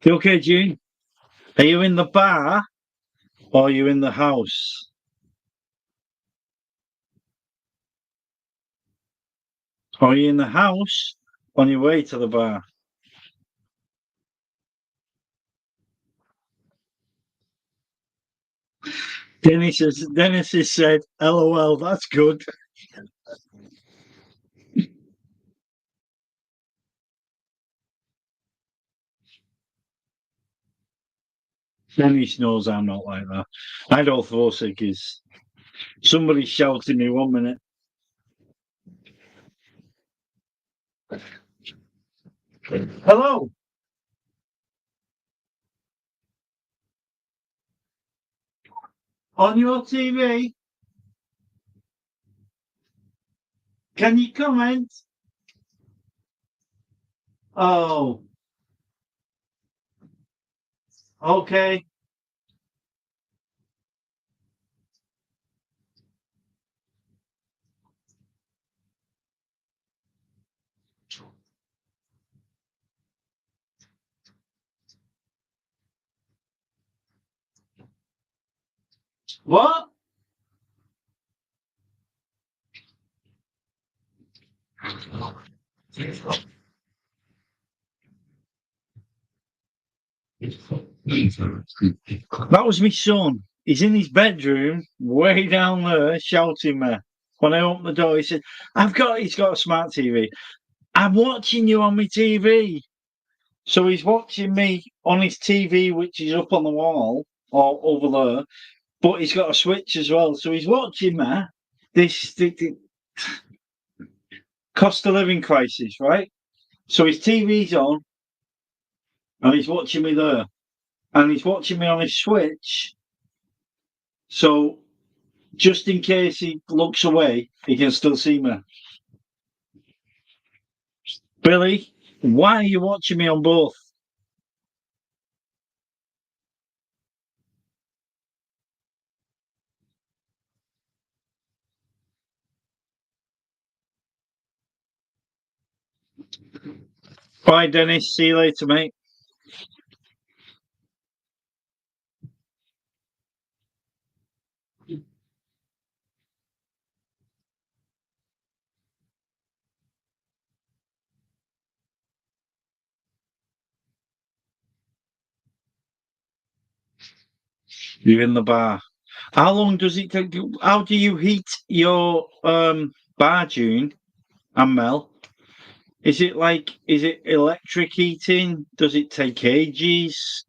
You okay, June? Are you in the bar or are you in the house? Are you in the house on your way to the bar? Dennis has said, LOL, that's good. Dennis knows I'm not like that. I don't throw sickies. Somebody's shouting me 1 minute. Hello. On your TV? Can you comment? Oh, okay. What? That was my son. He's in his bedroom, way down there, shouting me. When I opened the door, he said, he's got a smart TV. I'm watching you on my TV. So he's watching me on his TV, which is up on the wall or over there, but he's got a switch as well. So he's watching me. The cost of living crisis, right? So his TV's on and he's watching me there. And he's watching me on his switch. So just in case he looks away, he can still see me. Billy, why are you watching me on both? Bye, Dennis. See you later, mate. You're in the bar. How long does it take? How do you heat your bar, June and Mel? Is it electric heating? Does it take ages?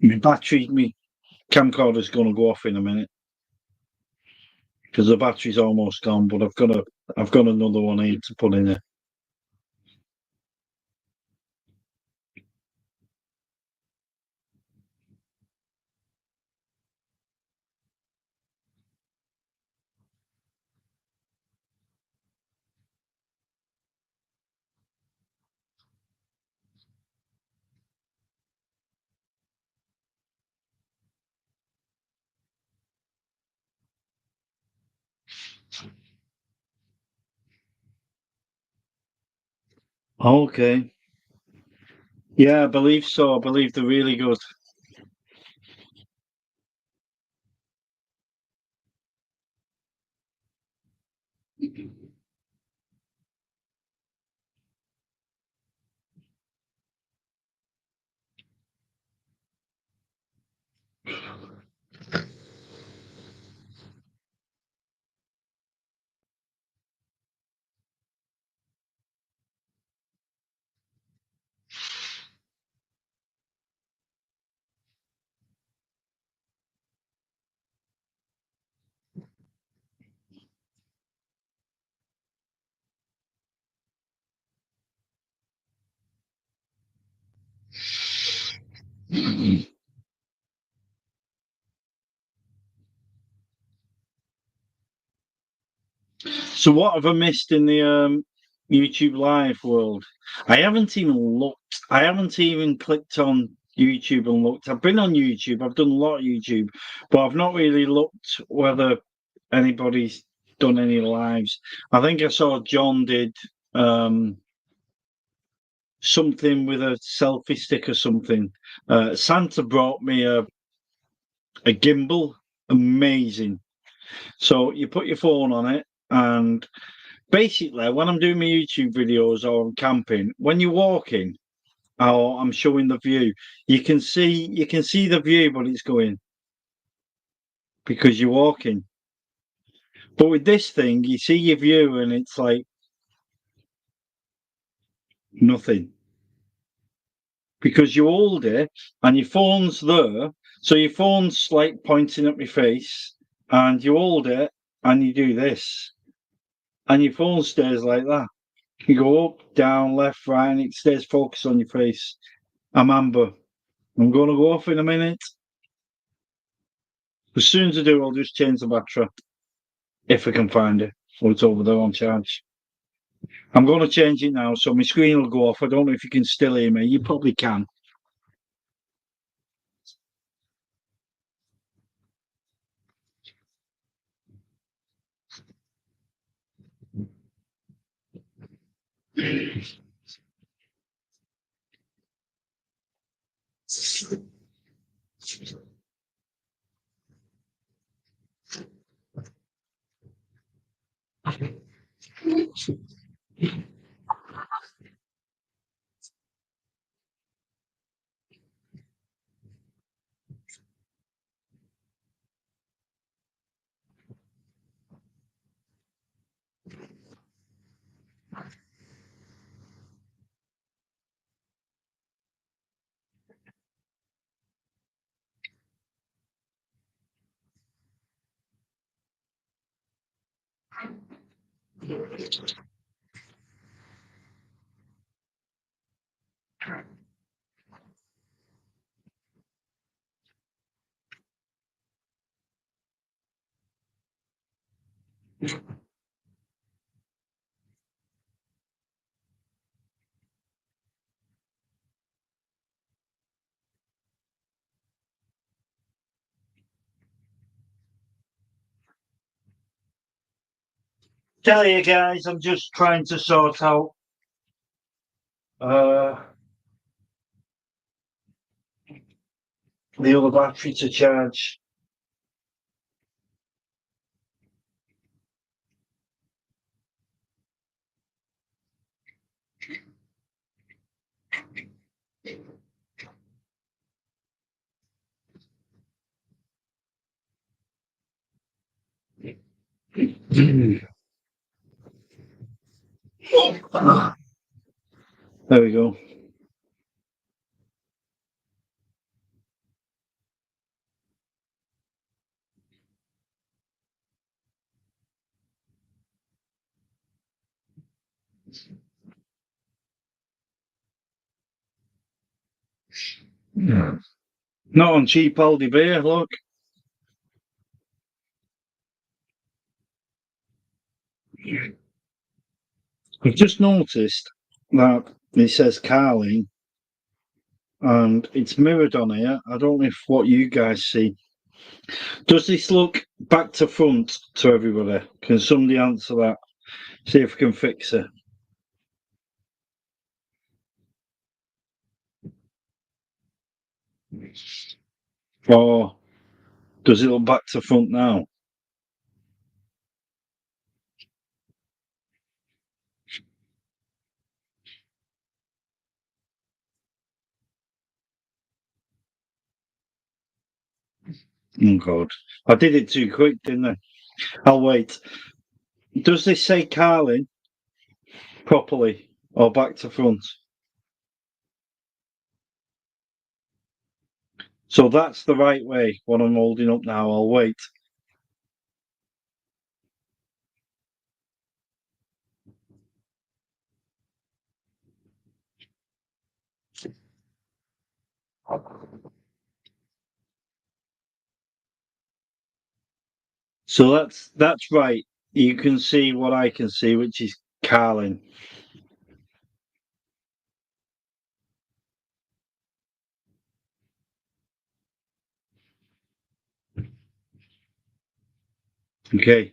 My camcorder's gonna go off in a minute because the battery's almost gone. But I've got another one here to put in it. Okay. Yeah, I believe so. I believe they're really good. So what have I missed in the YouTube live world? I haven't even looked. I haven't even clicked on YouTube and looked. I've been on YouTube. I've done a lot of YouTube, but I've not really looked whether anybody's done any lives. I think I saw John did something with a selfie stick or something. Santa brought me a gimbal. Amazing. So you put your phone on it, and basically, when I'm doing my YouTube videos or I'm camping, when you're walking or I'm showing the view, you can see the view, but it's going because you're walking. But with this thing, you see your view, and it's like nothing because you hold it and your phone's there, so your phone's like pointing at my face, and you hold it and you do this, and your phone stays like that. You go up, down, left, right, and it stays focused on your face. I'm Amber. I'm going to go off in a minute. As soon as I do, I'll just change the battery if I can find it. Or it's over there on charge. I'm going to change it now, so my screen will go off. I don't know if you can still hear me. You probably can. Tell you guys, I'm just trying to sort out uh, the other battery to charge. There we go. Not on cheap Aldi beer, look. I've just noticed that it says Carling and it's mirrored on here. I don't know if what you guys see. Does this look back to front to everybody? Can somebody answer that? See if we can fix it. Or does it look back to front now? Oh God. I did it too quick, didn't I? I'll wait. Does this say Carling properly or back to front? So that's the right way, what I'm holding up now. I'll wait. So that's right. You can see what I can see, which is Carlin. Okay.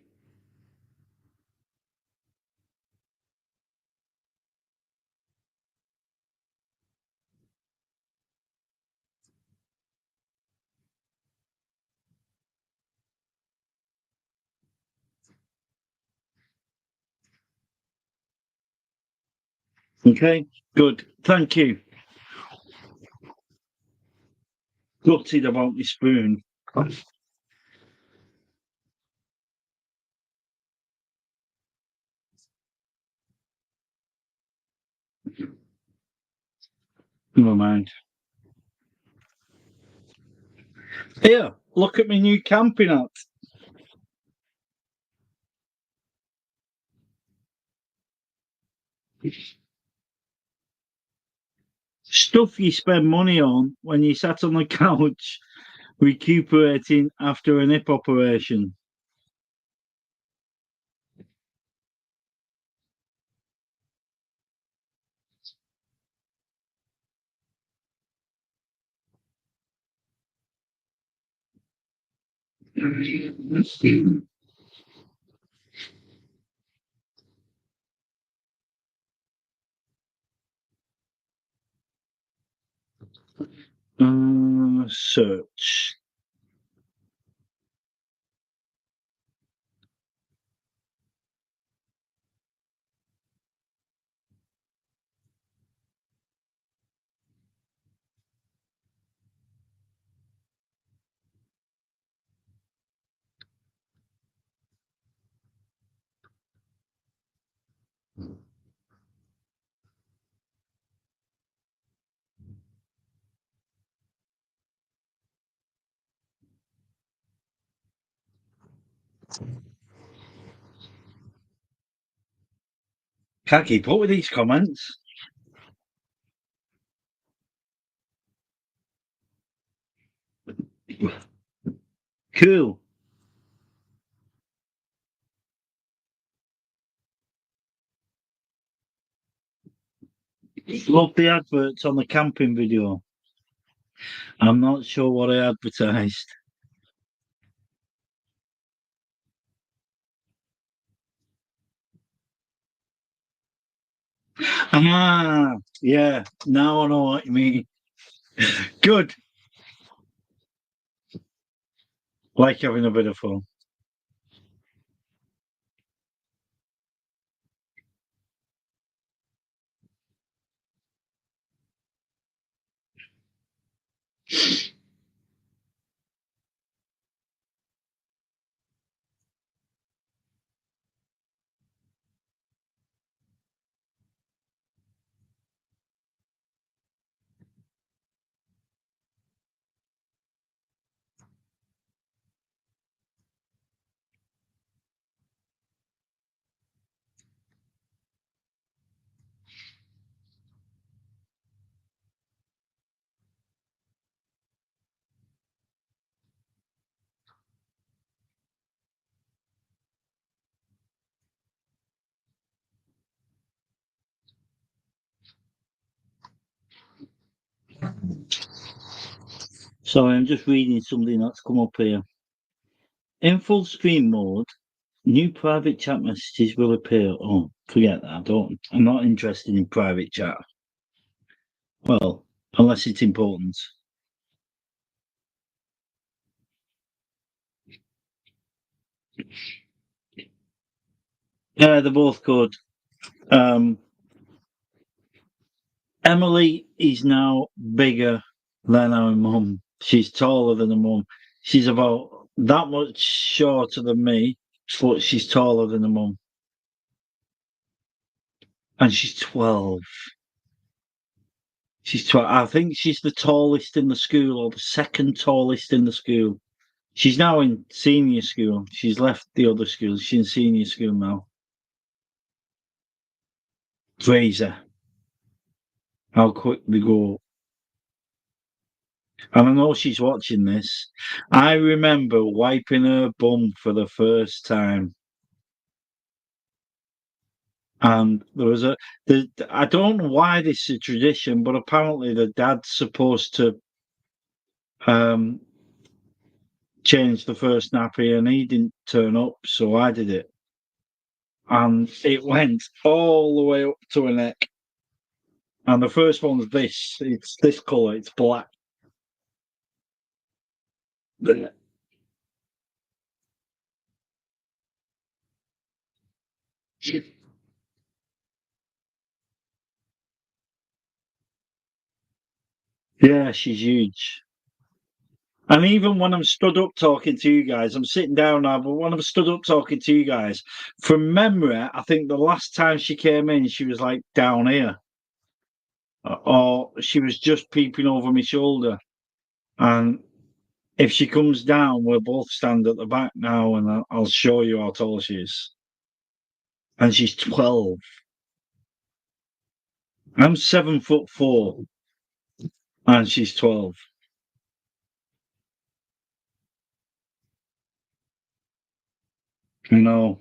Okay. Good. Thank you. Gutted about my spoon. Never mind. Here, look at my new camping hat. Stuff you spend money on when you sat on the couch recuperating after an hip operation. Search. Can't keep up with these comments. Cool. Love the adverts on the camping video. I'm not sure what I advertised. Ah, yeah. Now I know what you mean. Good. Like having a bit of fun. Sorry, I'm just reading something that's come up here. In full screen mode, new private chat messages will appear. Oh, forget that. I'm not interested in private chat. Well, unless it's important. Yeah, they're both good. Emily is now bigger than her mum. She's taller than her mum. She's about that much shorter than me, but she's taller than her mum. And she's 12. She's 12. I think she's the tallest in the school or the second tallest in the school. She's now in senior school. She's left the other school. She's in senior school now. Fraser. How quick they go. and I know she's watching this. I remember wiping her bum for the first time. And there was I don't know why this is a tradition, but apparently the dad's supposed to um, change the first nappy and he didn't turn up, so I did it. And it went all the way up to her neck. And the first one's this. It's this colour, it's black. Yeah, she's huge. And even when I'm stood up talking to you guys, I'm sitting down now, but when I'm stood up talking to you guys, from memory, I think the last time she came in, she was like down here, or she was just peeping over my shoulder. And if she comes down, we'll both stand at the back now, and I'll show you how tall she is. And she's 12. I'm 7'4", and she's 12. You know,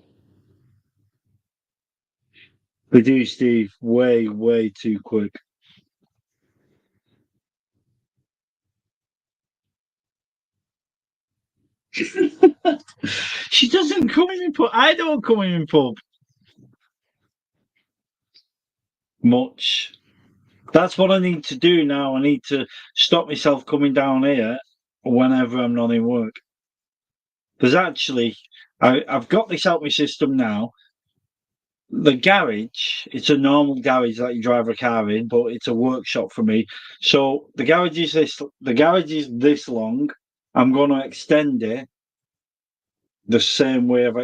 they do, Steve, way, way too quick. She doesn't come in pub. I don't come in pub much. That's what I need to do now. I need to stop myself coming down here whenever I'm not in work. There's actually, I've got this out my system now. The garage, it's a normal garage that you drive a car in, but it's a workshop for me. So the garage is this long. I'm going to extend it the same way I've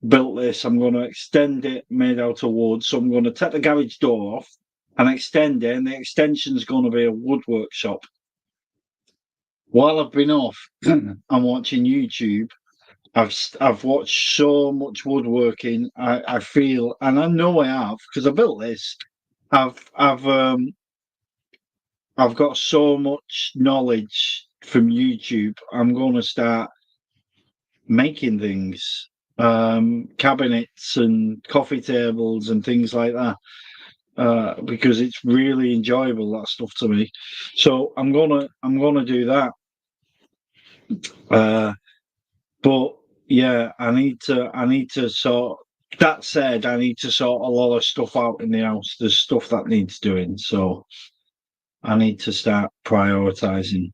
built this. I'm going to extend it made out of wood. So I'm going to take the garage door off and extend it, and the extension's going to be a wood workshop. While I've been off, I'm watching YouTube. I've watched so much woodworking. I feel, and I know I have because I built this. I've got so much knowledge from YouTube. I'm going to start making things, cabinets and coffee tables and things like that, because it's really enjoyable, that stuff, to me. So I'm gonna do that. But yeah, I need to sort. That said, I need to sort a lot of stuff out in the house. There's stuff that needs doing, so I need to start prioritizing.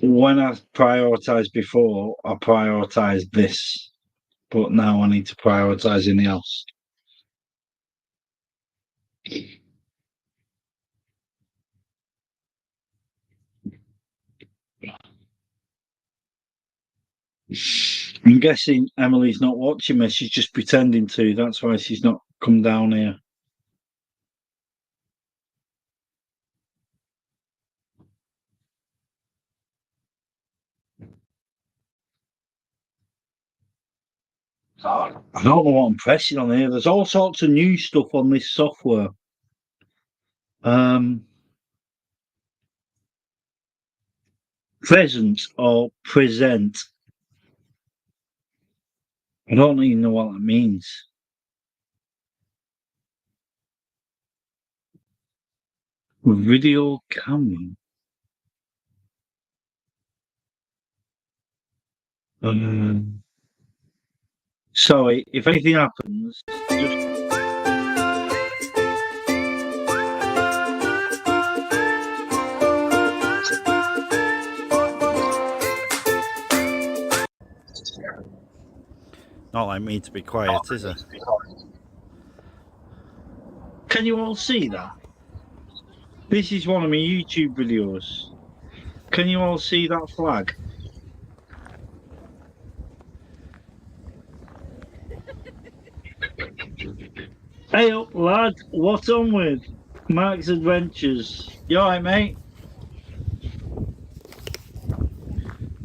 When I prioritized before, I prioritized this, but now I need to prioritize in the house. I'm guessing Emily's not watching me. She's just pretending to. That's why she's not come down here. I don't know what I'm pressing on here. There's all sorts of new stuff on this software. Present or present. I don't even know what that means. Video camera. Sorry, if anything happens, just. Not like me to be quiet, is it? Can you all see that? This is one of my YouTube videos. Can you all see that flag? Hey up, lad. What on with? Mark's Adventures. You alright, mate?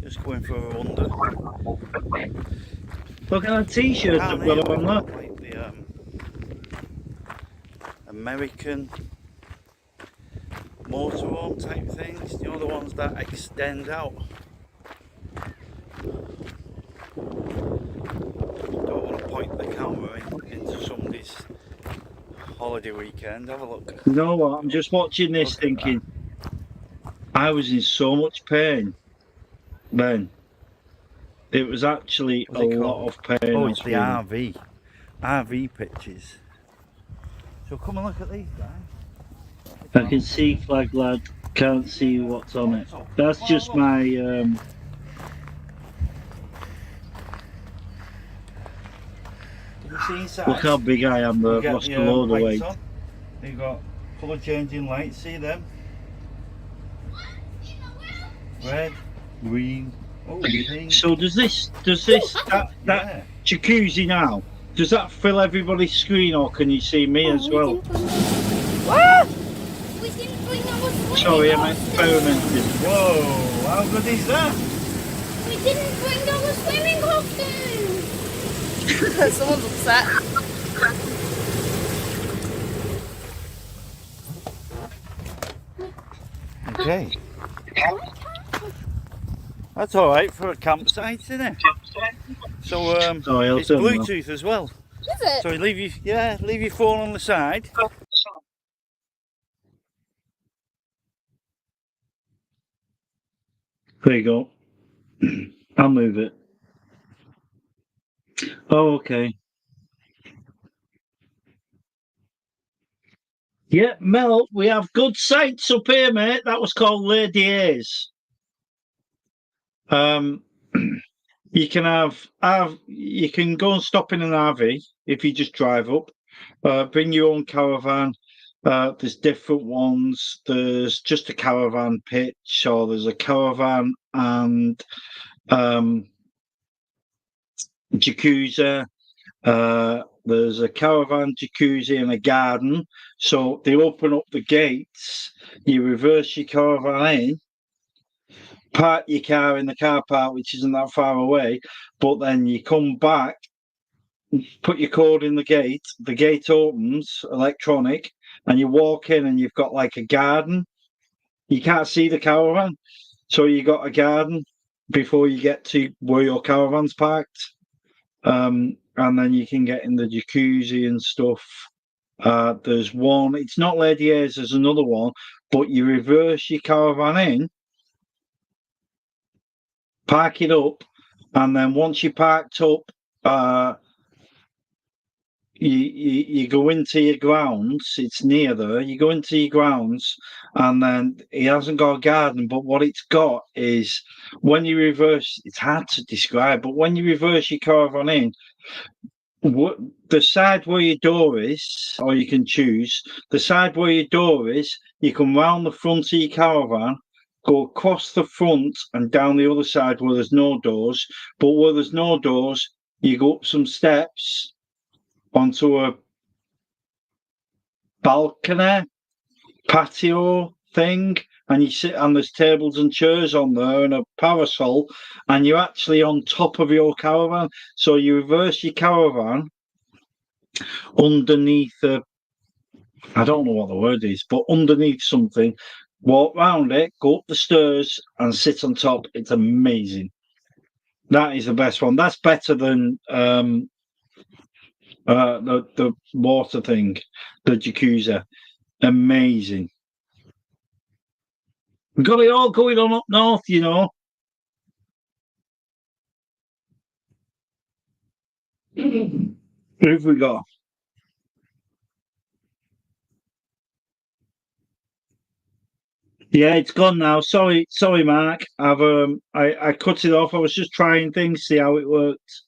Just going for a wander. Look at that t-shirt I've got on that. Like the American motorhome type things, you know, the ones that extend out. Don't want to point the camera into somebody's holiday weekend. Have a look. You know what? I'm just watching this Look at thinking, I was in so much pain then. It was actually What's a it lot called? of pain. Oh, I it's was the feeling. RV pictures. So come and look at these guys. I can see flag lad, can't see what's on it. That's just my Can you see inside? look how big I am though. You I've get lost the a load of lights weight. on. You've got colour changing lights, see them? Red, green, oh pink. So does that Yeah. jacuzzi now? Does that fill everybody's screen or can you see me as well? We didn't bring our swimming Sorry, I'm costumes. experimenting. Whoa, how good is that? We didn't bring our swimming costumes. Someone's upset. Okay. That's alright for a campsite, isn't it? So Sorry, I'll it's turn them Bluetooth as well. Is it? So you leave your phone on the side. There you go. I'll move it. Oh, okay. Yeah, Mel, we have good sights up here, mate. That was called Lady A's. You can you can go and stop in an RV if you just drive up. Bring your own caravan. There's different ones. There's just a caravan pitch, or there's a caravan and jacuzzi. There's a caravan, jacuzzi, and a garden. So they open up the gates. You reverse your caravan in, park your car in the car park, which isn't that far away. But then you come back, put your code in the gate opens, electronic, and you walk in and you've got like a garden. You can't see the caravan, so you got a garden before you get to where your caravan's parked. And then you can get in the jacuzzi and stuff. There's one, it's not Lady A's, there's another one, but you reverse your caravan in, park it up, and then once you're parked up, you go into your grounds. It's near there. You go into your grounds, and then it hasn't got a garden. But what it's got is when you reverse. It's hard to describe, but when you reverse your caravan in, the side where your door is, or you can choose the side where your door is. You come round the front of your caravan, go across the front, and down the other side where there's no doors. But where there's no doors, you go up some steps onto a balcony, patio thing, and you sit, and there's tables and chairs on there and a parasol, and you're actually on top of your caravan. So you reverse your caravan underneath I don't know what the word is, but underneath something, walk round it, go up the stairs and sit on top. It's amazing. That is the best one. That's better than the water thing, the jacuzzi. Amazing. We've got it all going on up north, you know. Who have we got? Yeah, it's gone now. Sorry, Mark. I cut it off. I was just trying things, see how it worked.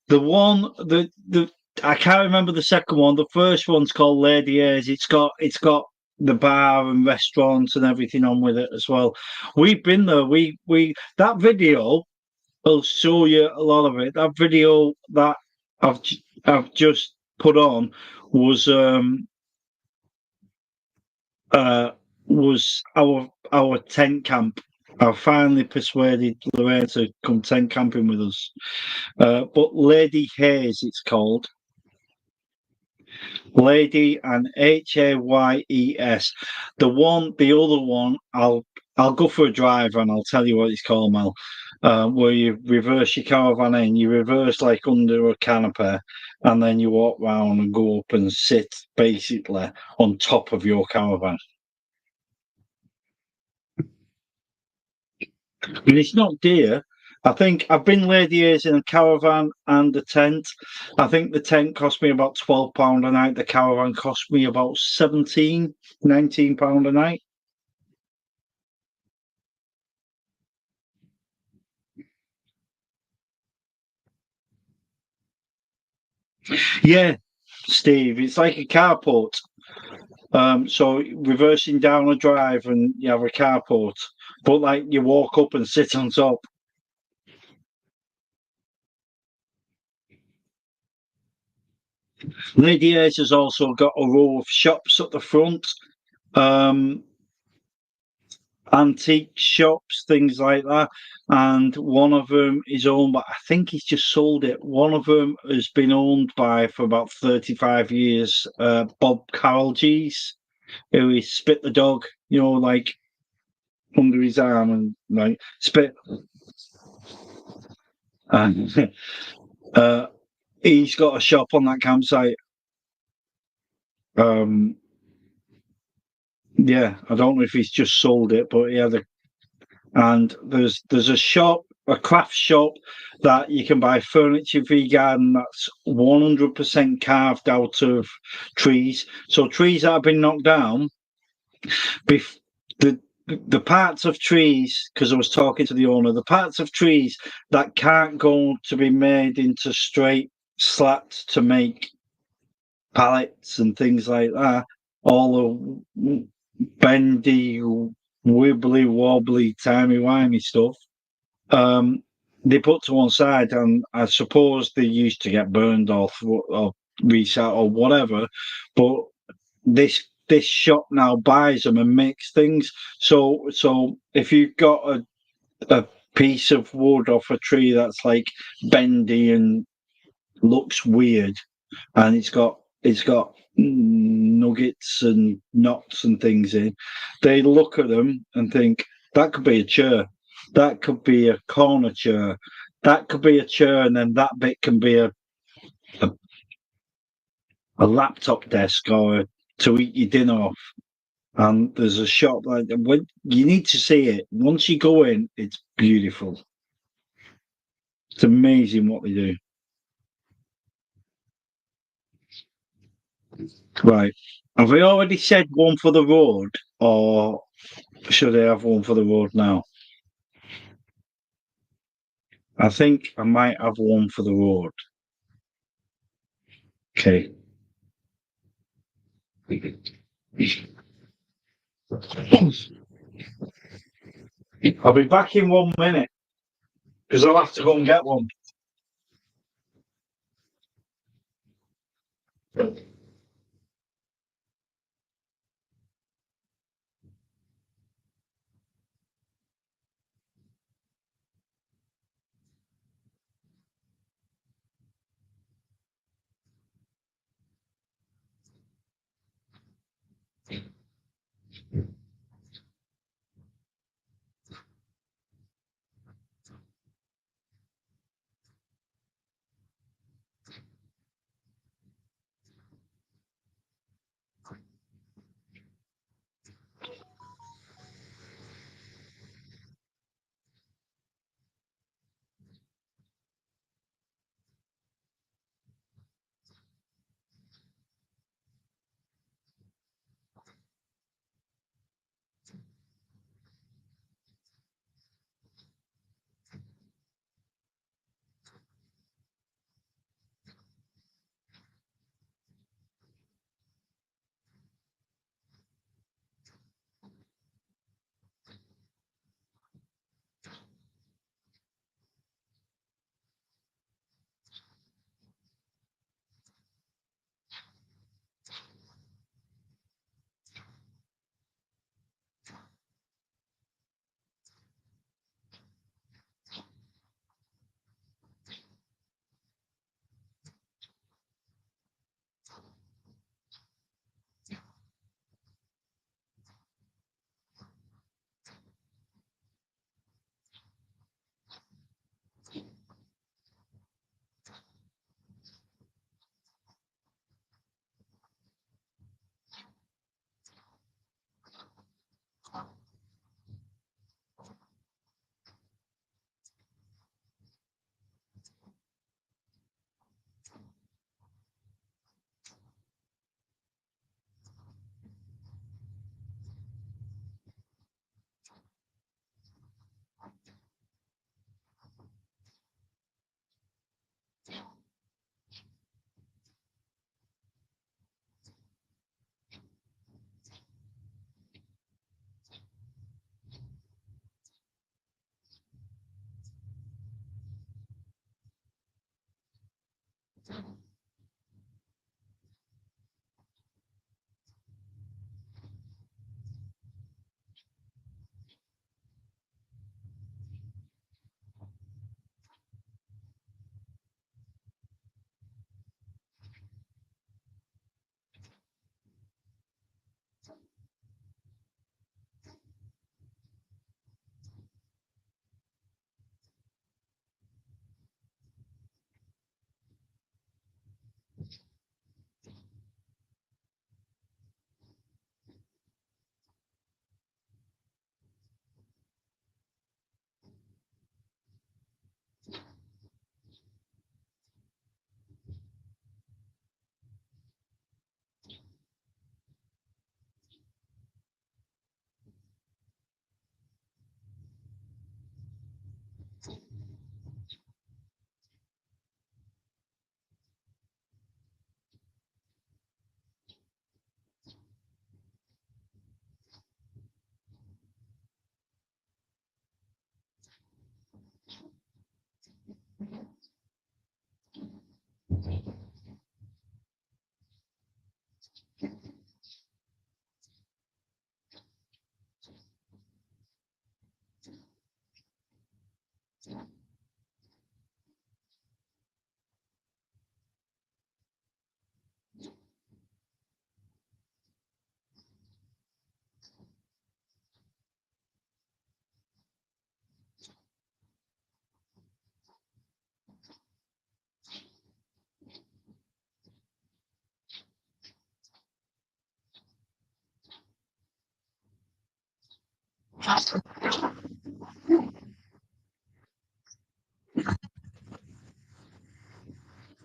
The one the I can't remember the second one. The first one's called Lady A's. It's got the bar and restaurants and everything on with it as well. We've been there. We that video will show you a lot of it. That video that I've just put on was was our tent camp. I've finally persuaded Lorraine to come tent camping with us. But Lady Hayes, it's called. Lady and Hayes. The other one, I'll go for a drive and I'll tell you what it's called, Mel. Where you reverse your caravan in, you reverse like under a canopy, and then you walk round and go up and sit basically on top of your caravan. And it's not dear. I think I've been Lady Hayes in a caravan and a tent. I think the tent cost me about £12 a night. The caravan cost me about £19 a night. Yeah, Steve, it's like a carport. So reversing down a drive and you have a carport, but like you walk up and sit on top. Lady Hayes has also got a row of shops at the front. Antique shops, things like that. And one of them is owned by, I think he's just sold it. One of them has been owned by for about 35 years, Bob Carroll G's, who he spit the dog, like under his arm and like spit. And he's got a shop on that campsite. Yeah, I don't know if he's just sold it, but yeah, and there's a shop, a craft shop that you can buy furniture for your garden that's 100% carved out of trees. So trees that have been knocked down, the the parts of trees, because I was talking to the owner, the parts of trees that can't go to be made into straight slats to make pallets and things like that, all the bendy, wibbly wobbly, timey-wimey stuff, they put to one side, and I suppose they used to get burned off or reset or whatever. But this shop now buys them and makes things. So if you've got a piece of wood off a tree that's like bendy and looks weird, and it's got nuggets and knots and things in, they look at them and think that could be a chair, that could be a corner chair, that could be a chair, and then that bit can be a, a laptop desk or to eat your dinner off. And there's a shop like when you need to see it. Once you go in, it's beautiful. It's amazing what they do. Right. Have we already said one for the road, or should I have one for the road now? I think I might have one for the road. Okay. I'll be back in 1 minute because I'll have to go and get one.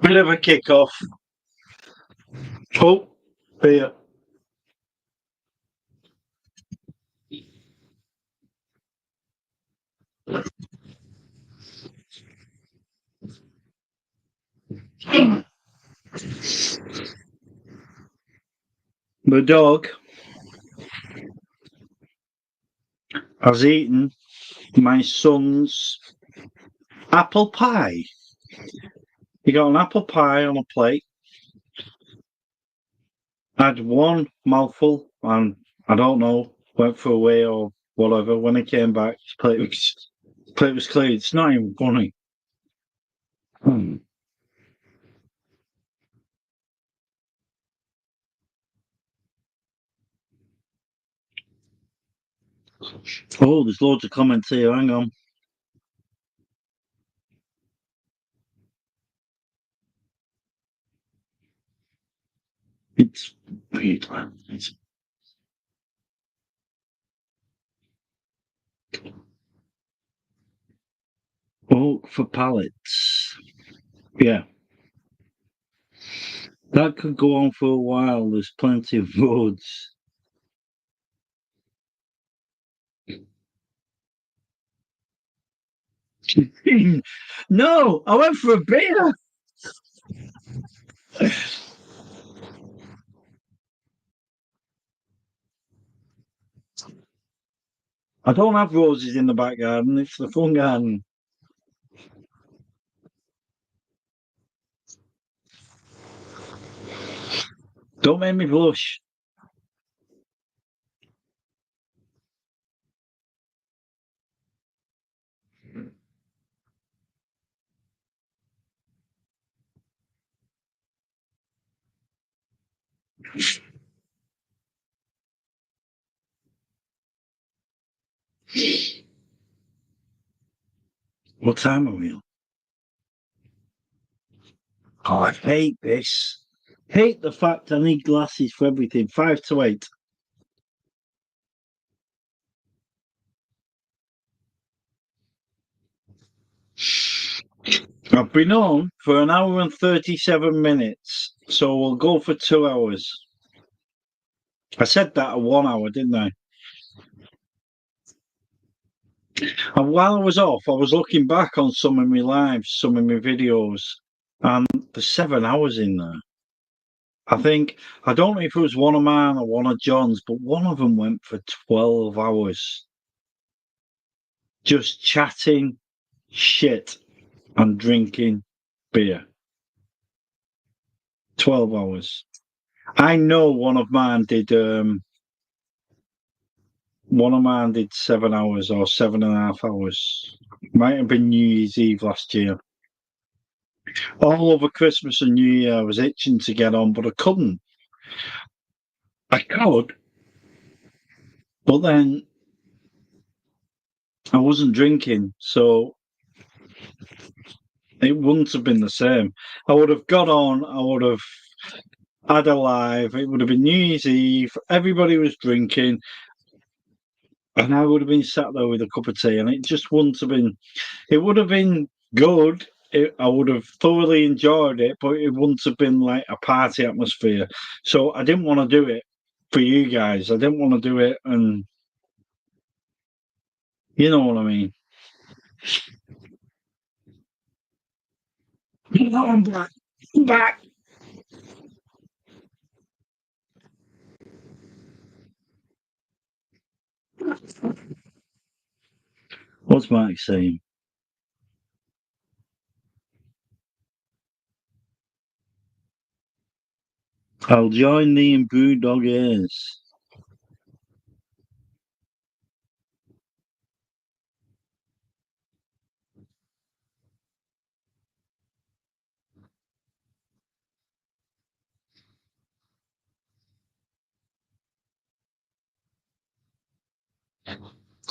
Bit of a kick-off. Oh, beer. The dog has eaten my son's apple pie. He got an apple pie on a plate, had one mouthful, and I don't know, went for a way or whatever. When he came back, his plate was clean. It's not even funny. Oh, there's loads of comments here. Hang on. It's Peatland. Oh, for pallets. Yeah. That could go on for a while. There's plenty of roads. No, I went for a beer. I don't have roses in the back garden. It's the front garden. Don't make me blush. What time are we on? Oh, I hate this. Hate the fact I need glasses for everything. 5 to 8. I've been on for an hour and 37 minutes, so we'll go for 2 hours. I said that at 1 hour, didn't I? And while I was off, I was looking back on some of my lives, some of my videos, and there's 7 hours in there. I don't know if it was one of mine or one of John's, but one of them went for 12 hours. Just chatting shit and drinking beer. 12 hours. I know one of mine did 7 hours or 7.5 hours. Might have been New Year's Eve last year. All over Christmas and New Year I was itching to get on, but I couldn't. I could, but then I wasn't drinking, so it wouldn't have been the same. I would have got on, I would have had a live, it would have been New Year's Eve, everybody was drinking, and I would have been sat there with a cup of tea, and it just wouldn't have been, it would have been good. I would have thoroughly enjoyed it, but it wouldn't have been like a party atmosphere. So I didn't want to do it for you guys. I didn't want to do it, and you know what I mean. I'm back. I'm back. What's Mike saying? I'll join the improved doggers.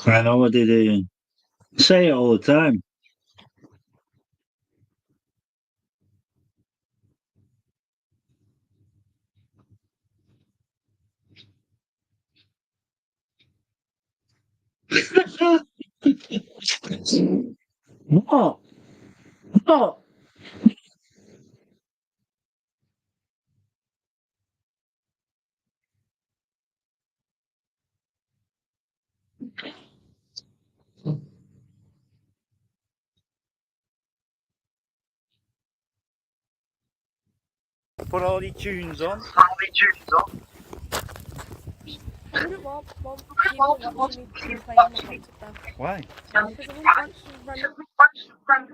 I know I did, Ian. Say it all the time. What? What? Put all your tunes on. I wouldn't want people watching me play on my laptop though. Why? Because I wouldn't want to run.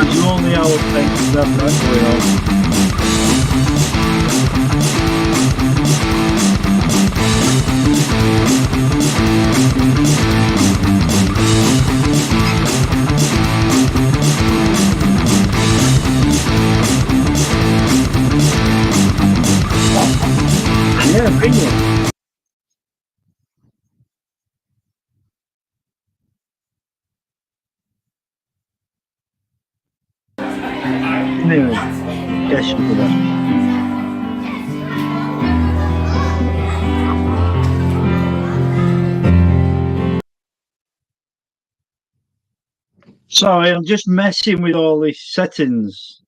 There's only our things that going on. Yeah, bring it. Anyway, yes, you do that. Sorry, I'm just messing with all these settings.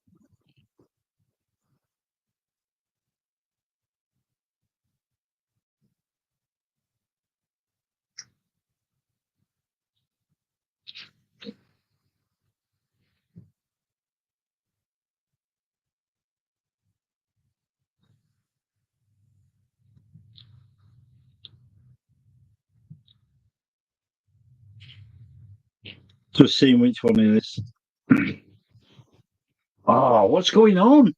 Just seeing which one it is. Oh, what's going on?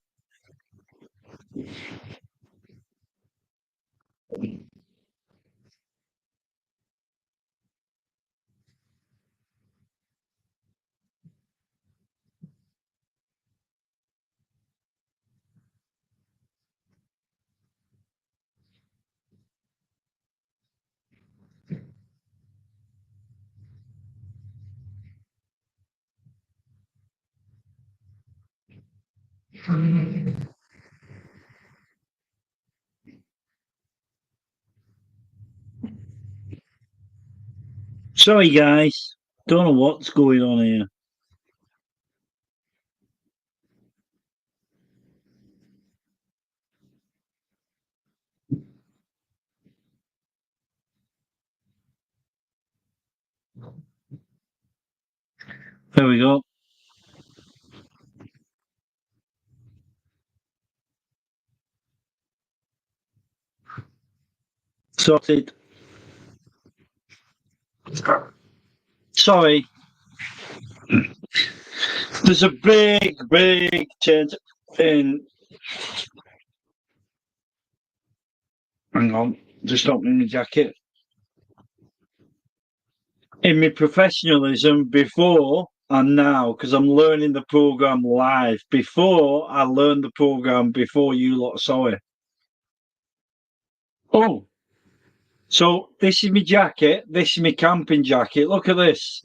Sorry, guys. Don't know what's going on here. There we go. Sorted. Sorry. There's a big change in. Hang on, just opening the jacket. In my professionalism before and now, because I'm learning the program live. Before I learned the program before you lot saw it. Oh, so this is my jacket. This is my camping jacket. Look at this.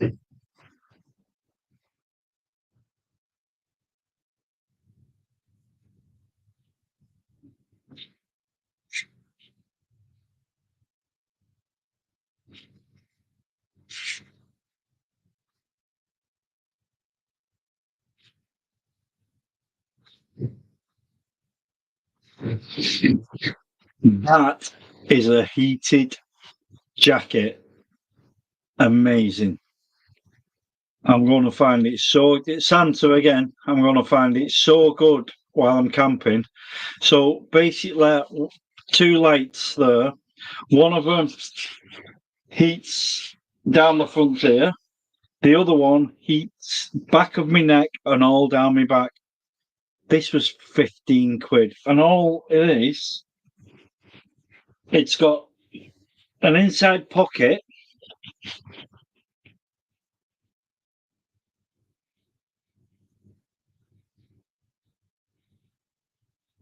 That is a heated jacket. Amazing. I'm going to find it so. It's Santa again. I'm going to find it so good while I'm camping. So basically, two lights there. One of them heats down the front here. The other one heats back of my neck and all down my back. This was 15 quid. And all it is, it's got an inside pocket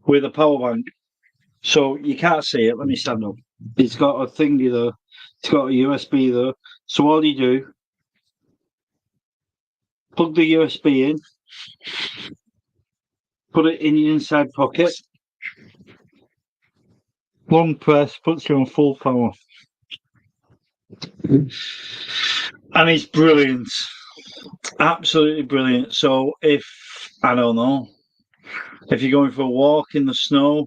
with a power bank. So you can't see it. Let me stand up. It's got a thingy there. It's got a USB there. So all you do, plug the USB in, put it in your inside pocket. Long press puts you on full power. And it's brilliant. Absolutely brilliant. So if, I don't know, if you're going for a walk in the snow,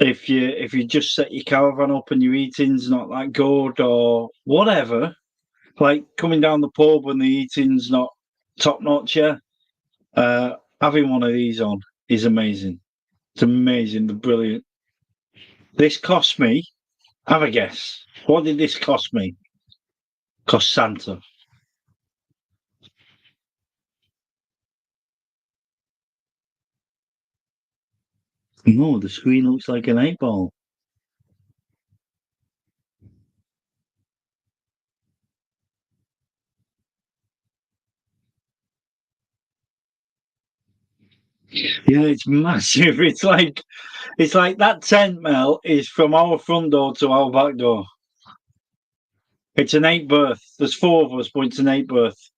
if you just set your caravan up and your eating's not that good or whatever, like coming down the pub when the eating's not top notch, having one of these on is amazing. It's amazing. They're brilliant. This cost me, have a guess. What did this cost me? Cost Santa. No, the screen looks like an 8-ball. Yeah, it's massive. It's like that tent, Mel, is from our front door to our back door. It's an 8-berth. There's 4 of us, but it's an 8-berth.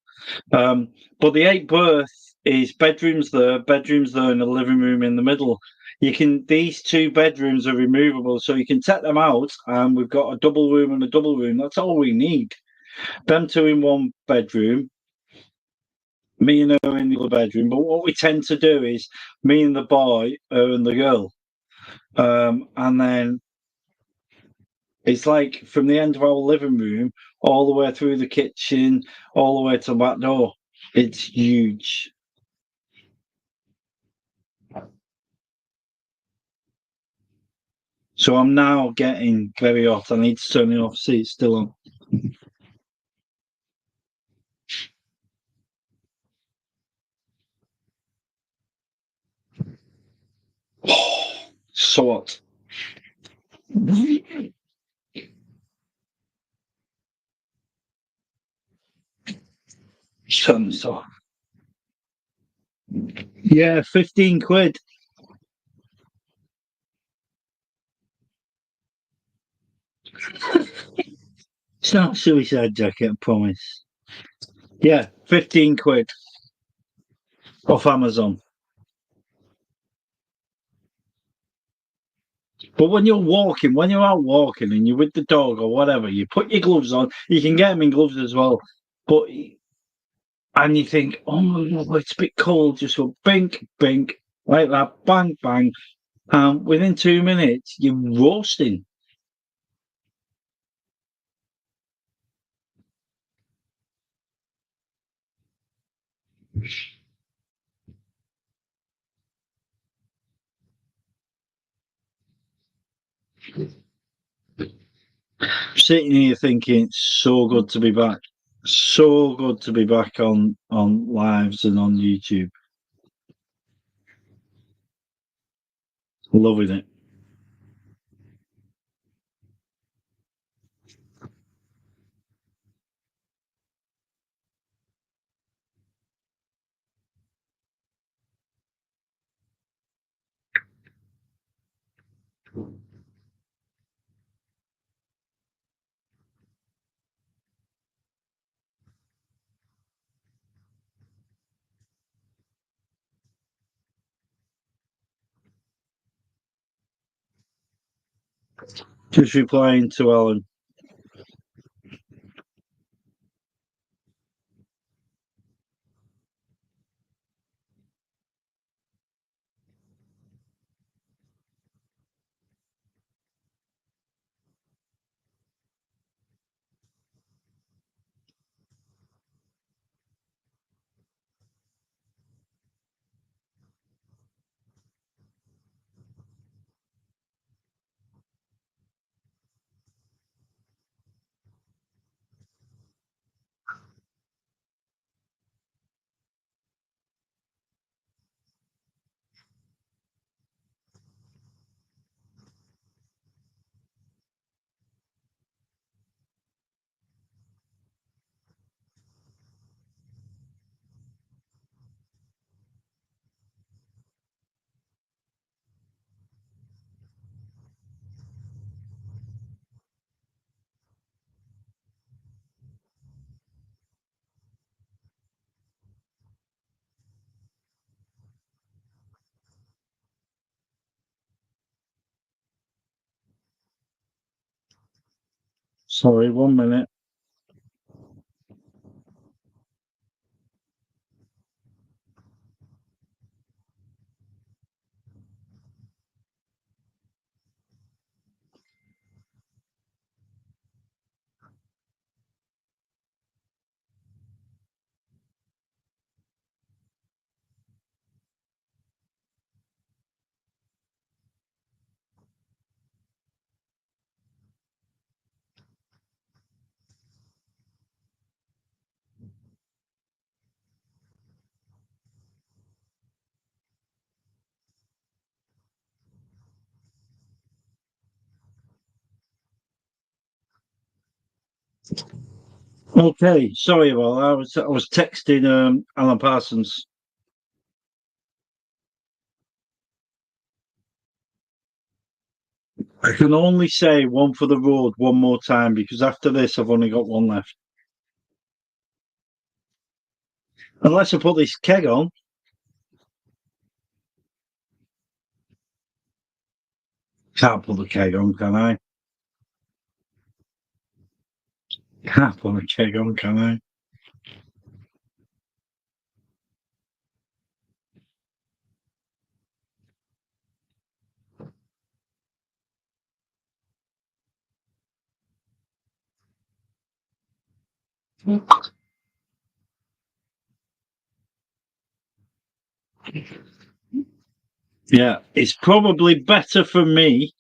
But the 8-berth is bedrooms there, and a living room in the middle. These 2 bedrooms are removable, so you can take them out, and we've got a double room and a double room. That's all we need. Them 2 in one bedroom, me and her in the other bedroom. But what we tend to do is me and the boy, her and the girl. And then it's like from the end of our living room all the way through the kitchen, all the way to the back door. It's huge. So I'm now getting very hot. I need to turn it off. See, it's still on. So hot. Turn this off. Yeah, 15 quid. It's not a suicide jacket, I promise. Yeah, 15 quid. off Amazon. But when you're out walking and you're with the dog or whatever, you put your gloves on. You can get them in gloves as well. But and you think, oh my God, it's a bit cold. Just go bink, bink, like that, bang, bang. And within 2 minutes, you're roasting. Sitting here thinking it's so good to be back. So good to be back on lives and on YouTube. Loving it. Just replying to Alan. Sorry, 1 minute. Okay, sorry about that. I was texting Alan Parsons. I can only say one for the road one more time because after this I've only got one left. Unless I put this keg on. Can't put the keg on, can I? Can't put the keg on, can I? Yeah, it's probably better for me,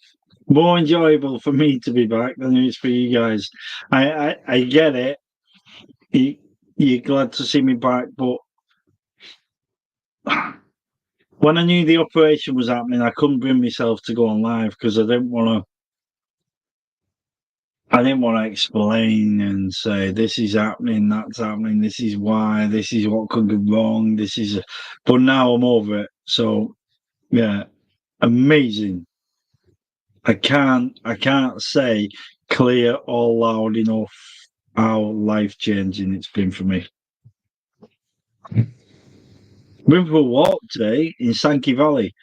more enjoyable for me to be back than it is for you guys. I get it. You're glad to see me back, but when I knew the operation was happening, I couldn't bring myself to go on live because I didn't want to. I didn't want to explain and say this is happening, that's happening, this is why, this is what could go wrong, this is. But now I'm over it. So yeah, amazing. I can't say clear or loud enough how life changing it's been for me. went for a walk today in Sankey Valley.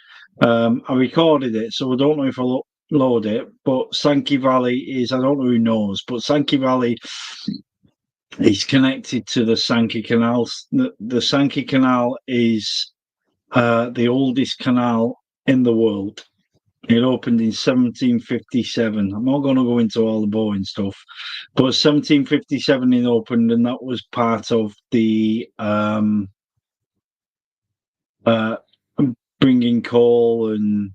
I recorded it, so I don't know if I'll upload it. But Sankey Valley is, I don't know who knows, but Sankey Valley is connected to the Sankey Canal. The Sankey Canal is the oldest canal in the world. It opened in 1757. I'm not going to go into all the boring stuff, but 1757 it opened, and that was part of the bringing coal and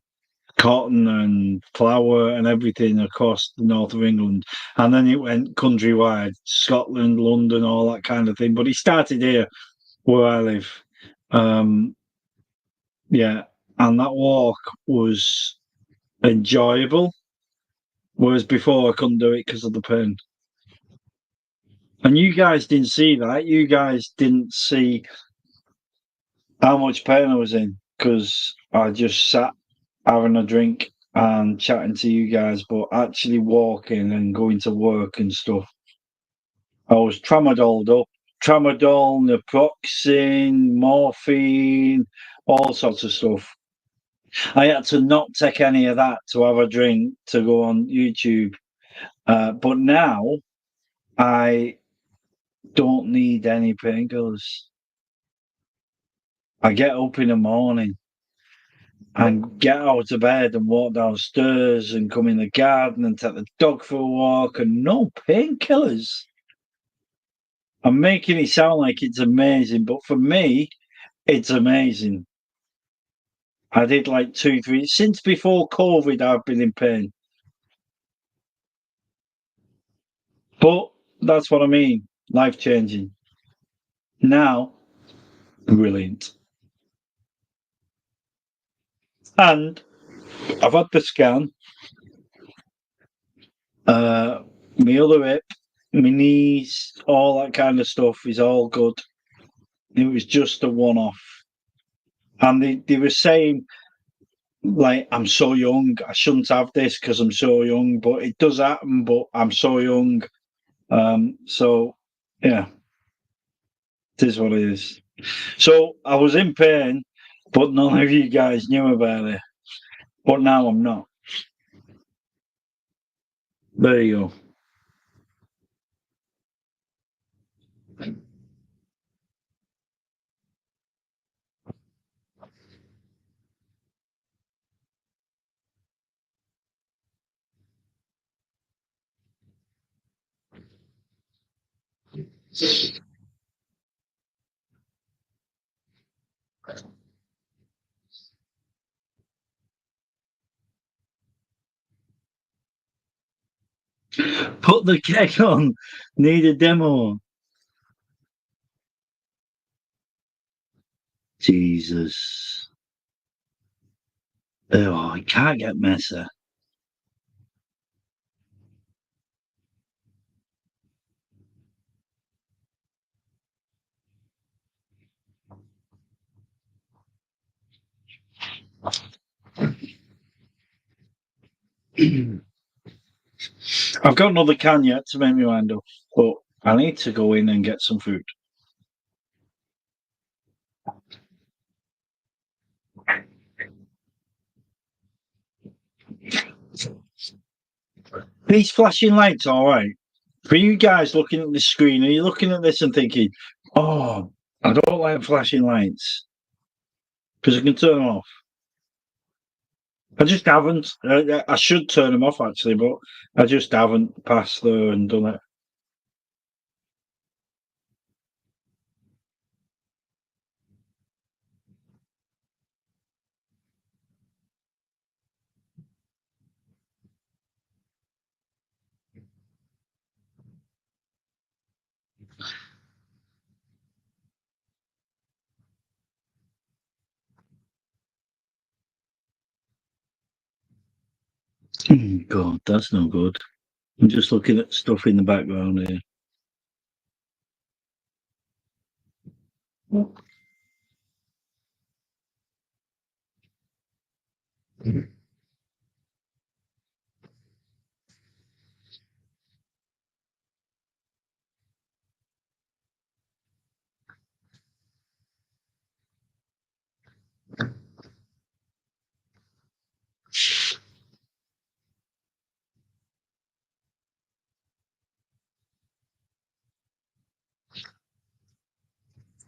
cotton and flour and everything across the north of England. And then it went countrywide, Scotland, London, all that kind of thing. But it started here where I live. Yeah, and that walk was enjoyable, whereas before I couldn't do it because of the pain. And you guys didn't see that. You guys didn't see how much pain I was in because I just sat having a drink and chatting to you guys, but actually walking and going to work and stuff. I was tramadoled up. Tramadol, naproxen, morphine, all sorts of stuff. I had to not take any of that to have a drink to go on YouTube. But now I don't need any painkillers. I get up in the morning and get out of bed and walk downstairs and come in the garden and take the dog for a walk and no painkillers. I'm making it sound like it's amazing, but for me, it's amazing. I did like 2, 3, since before COVID, I've been in pain. But that's what I mean, life changing. Now, brilliant. And I've had the scan. My other hip, my knees, all that kind of stuff is all good. It was just a one-off. And they were saying, like, I'm so young, I shouldn't have this because I'm so young, but it does happen, but I'm so young. So, yeah, it is what it is. So I was in pain, but none of you guys knew about it. But now I'm not. There you go. Put the keg on. Need a demo. Jesus. Oh, I can't get messy. I've got another can yet to make me mind up, but I need to go in and get some food. These flashing lights, all right. For you guys looking at the screen, are you looking at this and thinking, oh, I don't like flashing lights? Because I can turn them off. I just haven't. I should turn them off, actually, but I just haven't passed there and done it. God, that's no good. I'm just looking at stuff in the background here.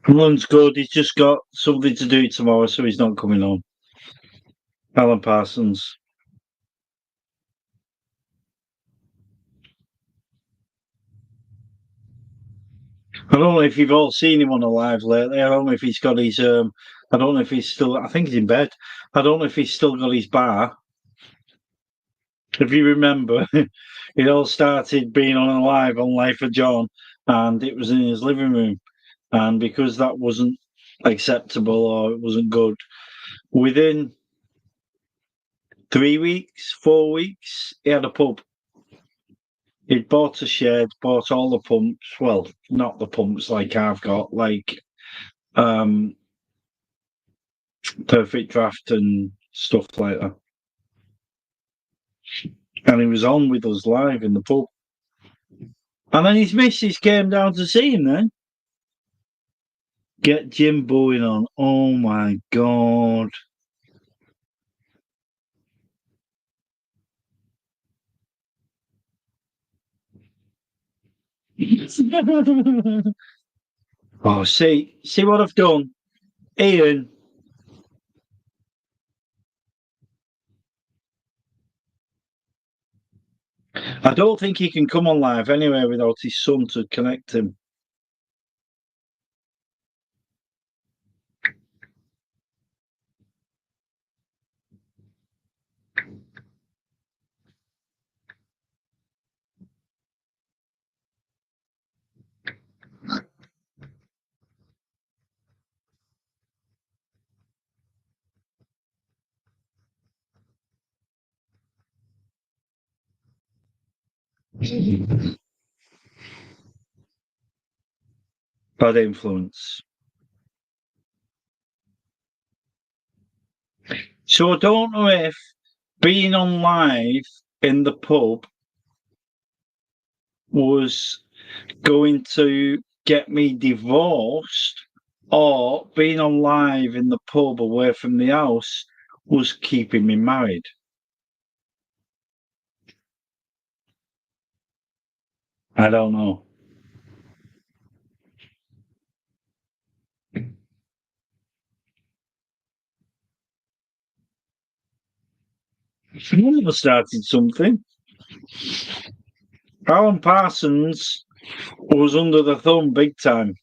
Alan's good. He's just got something to do tomorrow, so he's not coming home. Alan Parsons. I don't know if you've all seen him on a live lately. I don't know if he's got his. I don't know if he's still. I think he's in bed. I don't know if he's still got his bar. If you remember, it all started being on a live on Life of John, and it was in his living room. And because that wasn't acceptable or it wasn't good, within 3 weeks, 4 weeks, he had a pub. He'd bought a shed, bought all the pumps. Well, not the pumps like I've got, like Perfect Draft and stuff like that. And he was on with us live in the pub. And then his missus came down to see him then. Get Jim Bowen on. Oh my God. Oh, see what I've done? Ian. I don't think he can come on live anyway without his son to connect him. Bad influence. So I don't know if being on live in the pub was going to get me divorced, or being on live in the pub away from the house was keeping me married. I don't know. One of us started something. Alan Parsons was under the thumb big time.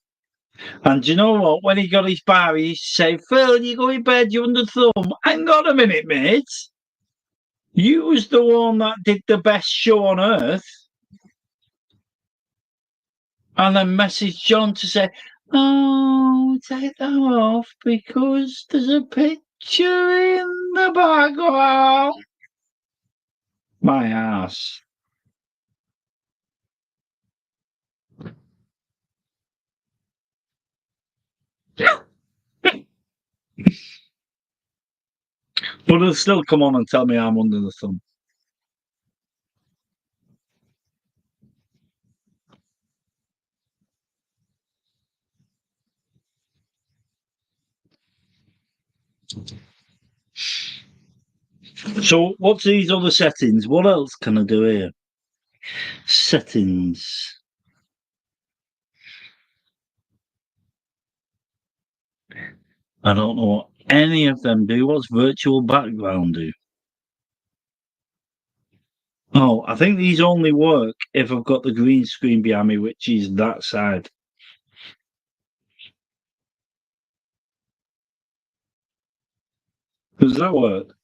And do you know what? When he got his bar, he said, Phil, you go in bed, you're under the thumb. Hang on a minute, mate. You was the one that did the best show on earth. And then messaged John to say, oh, take that off because there's a picture in the background. My ass. But they'll still come on and tell me I'm under the thumb. So what's these other settings? What else can I do here? Settings. I don't know what any of them do. What's virtual background do? Oh, I think these only work if I've got the green screen behind me, which is that side. Does that work?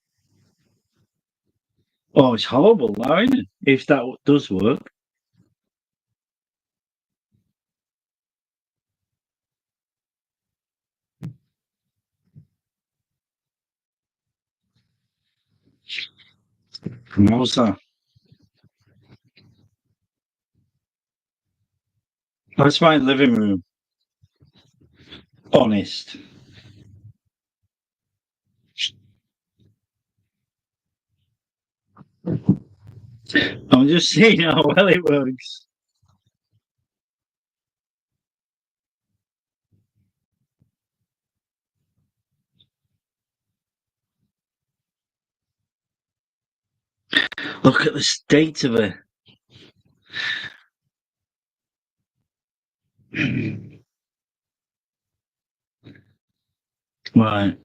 Oh, it's horrible now, isn't it? If that does work. What's that? That's my living room. Honest. I'm just seeing how well it works. Look at the state of it. Right.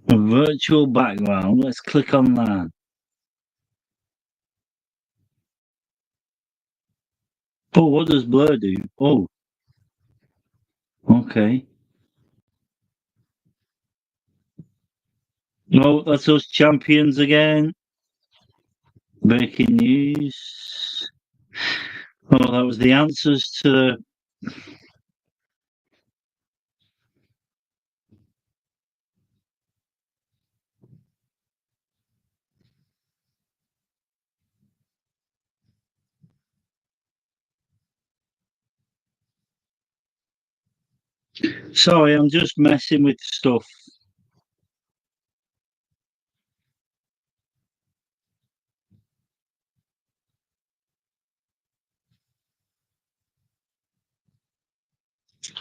A virtual background. Let's click on that. Oh, what does blur do? Oh, okay. No, that's us champions again. Breaking news. Oh, that was the answers to the. Sorry, I'm just messing with stuff.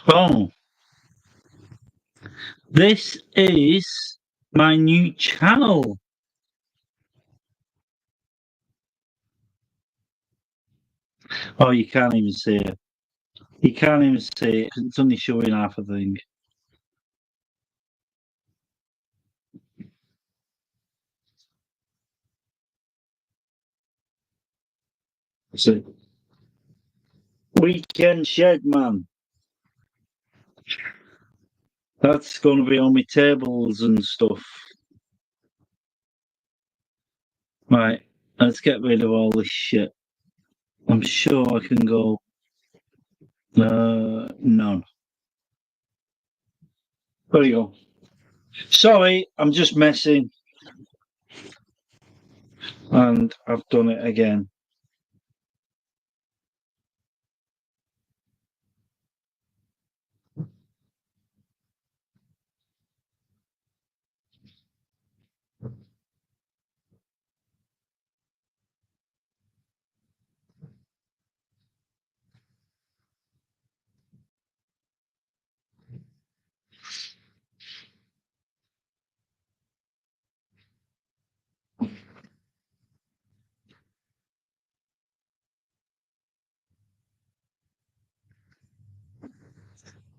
Oh, this is my new channel. Oh, you can't even see it. You can't even see it. It's only showing half a thing. See. Weekend Shed, man. That's going to be on my tables and stuff. Right, let's get rid of all this shit. I'm sure I can go. None. There you go. Sorry, I'm just messing. And I've done it again.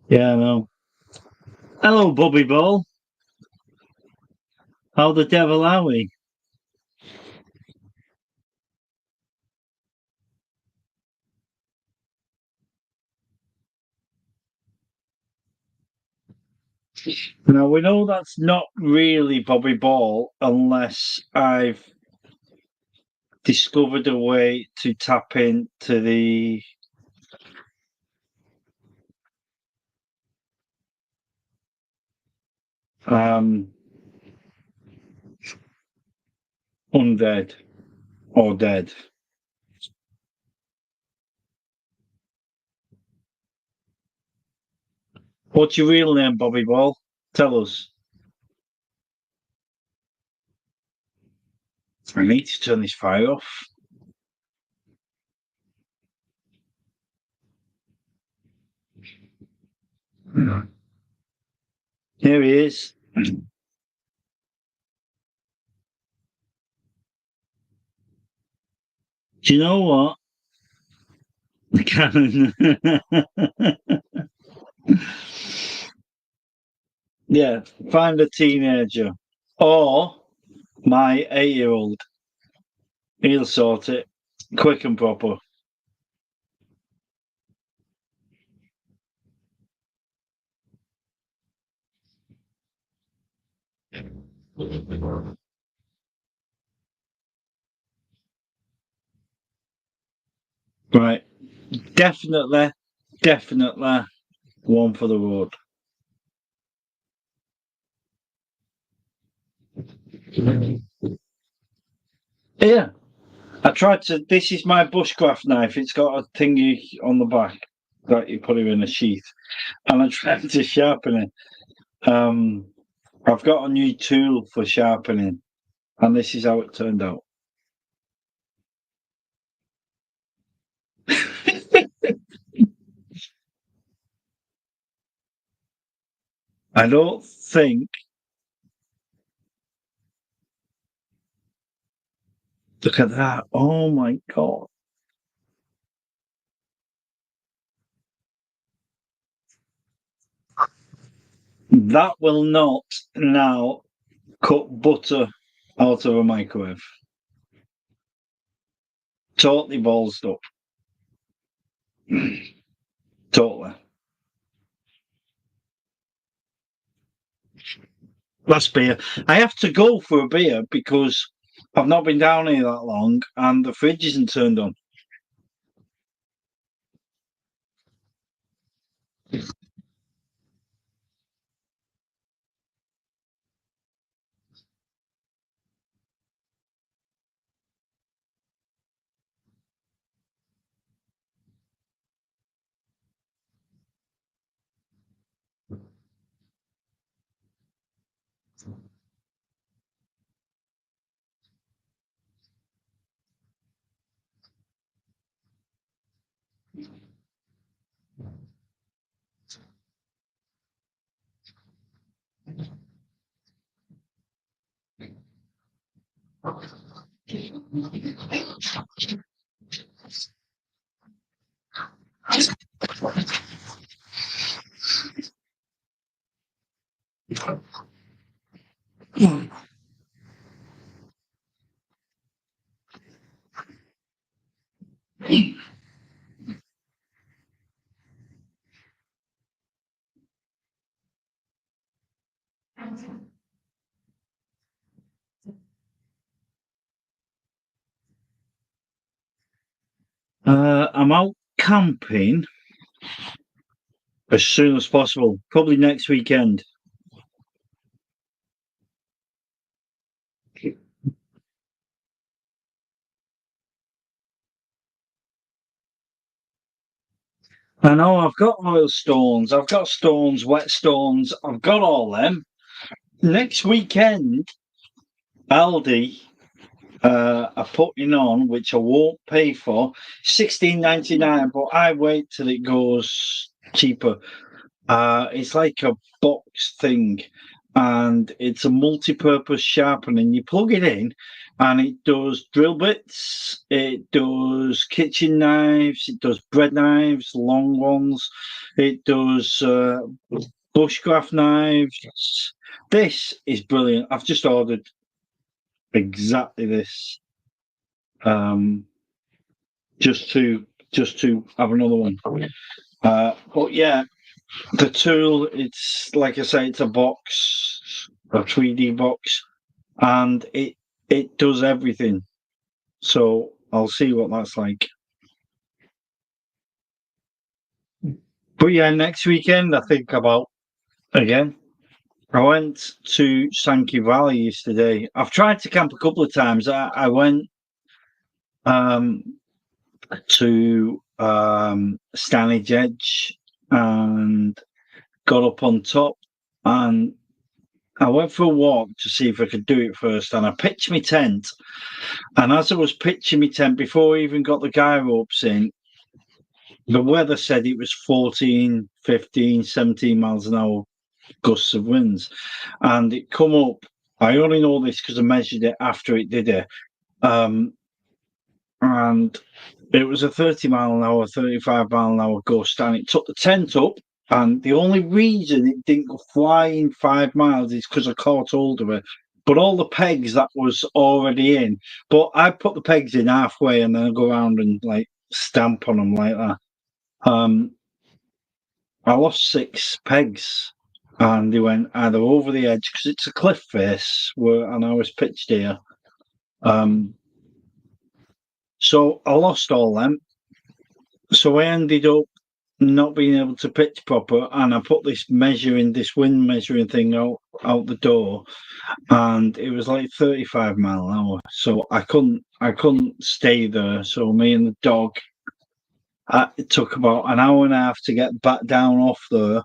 Yeah, I know. Hello, Bobby Ball. How the devil are we? Now, we know that's not really Bobby Ball unless I've discovered a way to tap into the undead or dead. What's your real name, Bobby Ball? Tell us. I need to turn this fire off. Here he is. Do you know what? The cannon. Yeah, find a teenager or my 8-year-old. He'll sort it quick and proper. Right. Definitely one for the road. Yeah. I tried to. This is my bushcraft knife. It's got a thingy on the back that you put it in a sheath, and I tried to sharpen it. I've got a new tool for sharpening, and this is how it turned out. I don't think. Look at that! Oh my god! That will not now cut butter out of a microwave. Totally ballsed up. Totally. Last beer. I have to go for a beer because I've not been down here that long and the fridge isn't turned on. I'm out camping as soon as possible, probably next weekend. I know I've got oil stones, I've got stones, wet stones, I've got all them. Next weekend, Aldi are putting on, which I won't pay for, 16.99, but I wait till it goes cheaper. It's like a box thing, and it's a multi-purpose sharpening. You plug it in, and it does drill bits, it does kitchen knives, it does bread knives, long ones, it does bushcraft knives. This is brilliant. I've just ordered exactly this, um, just to have another one. But yeah, the tool, it's like I say, it's a box, a 3D box, and it does everything. So I'll see what that's like. But yeah, next weekend I think about again. I went to Sankey Valley yesterday. I've tried to camp a couple of times. I went um, to Stanage Edge and got up on top, and I went for a walk to see if I could do it first, and I pitched my tent. And as I was pitching my tent, before I even got the guy ropes in, the weather said it was 14, 15, 17 miles an hour gusts of winds. And it come up, I only know this because I measured it after it did it. And it was a 30 mile an hour, 35 mile an hour gust, and it took the tent up. And the only reason it didn't go flying 5 miles is because I caught hold of it. But all the pegs that was already in, but I put the pegs in halfway and then I go around and like stamp on them like that. I lost 6 pegs, and they went either over the edge because it's a cliff face where, and I was pitched here. So I lost all them. So I ended up not being able to pitch proper, and I put this wind measuring thing out the door, and it was like 35 mile an hour. So I couldn't stay there. So me and the dog, it took about an hour and a half to get back down off there,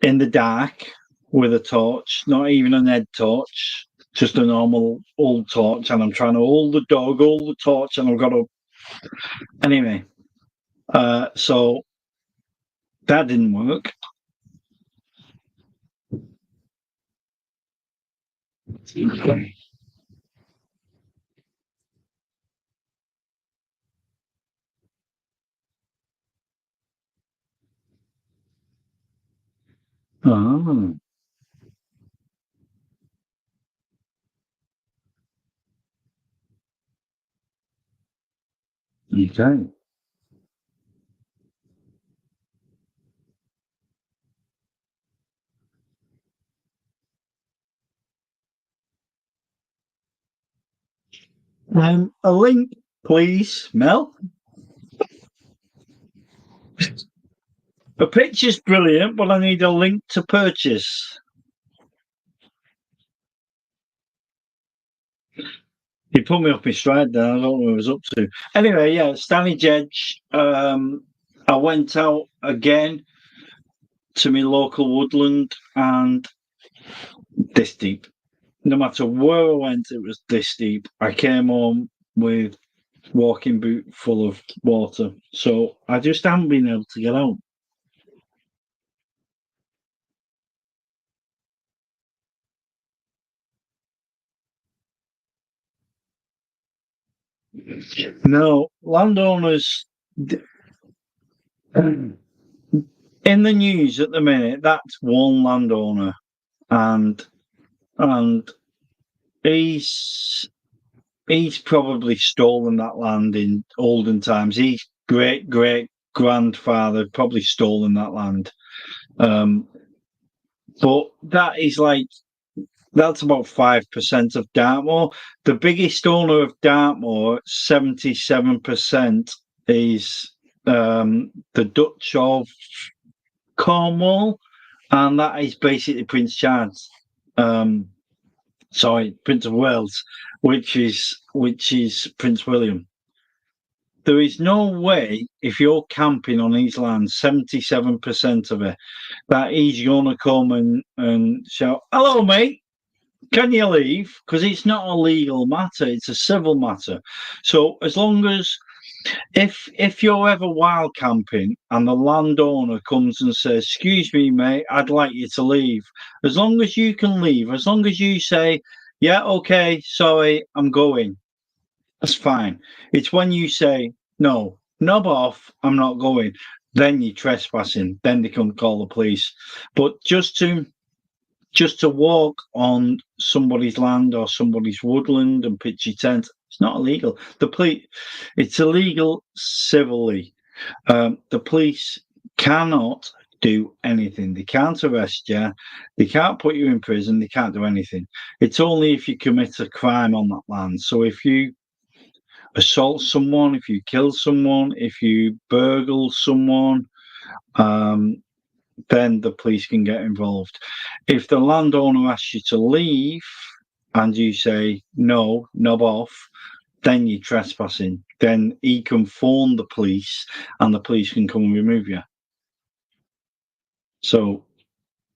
in the dark with a torch, not even an head torch, just a normal old torch, and I'm trying to hold the dog, hold the torch, and I've got to. Anyway, so that didn't work. Ah, okay. A link, please, Mel. The picture's brilliant, but I need a link to purchase. He put me off my stride there. I don't know what I was up to. Anyway, yeah, Stanley Jedge. I went out again to my local woodland and this deep. No matter where I went, it was this deep. I came home with walking boot full of water. So I just haven't been able to get out. No, landowners in the news at the minute, that's one landowner and and he's he's probably stolen that land in olden times. His great grandfather probably stolen that land. Um, but that is like that's about 5% of Dartmoor. The biggest owner of Dartmoor, 77%, is the Dutch of Cornwall, and that is basically Prince Charles. Sorry, Prince of Wales, which is Prince William. There is no way if you're camping on his land, 77% of it, that he's gonna come and shout, "Hello, mate. Can you leave?" Because it's not a legal matter; it's a civil matter. So as long as if you're ever wild camping and the landowner comes and says, "Excuse me, mate, I'd like you to leave," as long as you can leave, as long as you say, "Yeah, okay, sorry, I'm going," that's fine. It's when you say, "No, knob off, I'm not going," then you're trespassing. Then they can call the police. But just to walk on somebody's land or somebody's woodland and pitch your tent, it's not illegal. It's illegal civilly. The police cannot do anything. They can't arrest you. They can't put you in prison. They can't do anything. It's only if you commit a crime on that land. So if you assault someone, if you kill someone, if you burgle someone, um, then the police can get involved. If the landowner asks you to leave and you say no, knob off, then you're trespassing. Then he can phone the police and the police can come and remove you. So,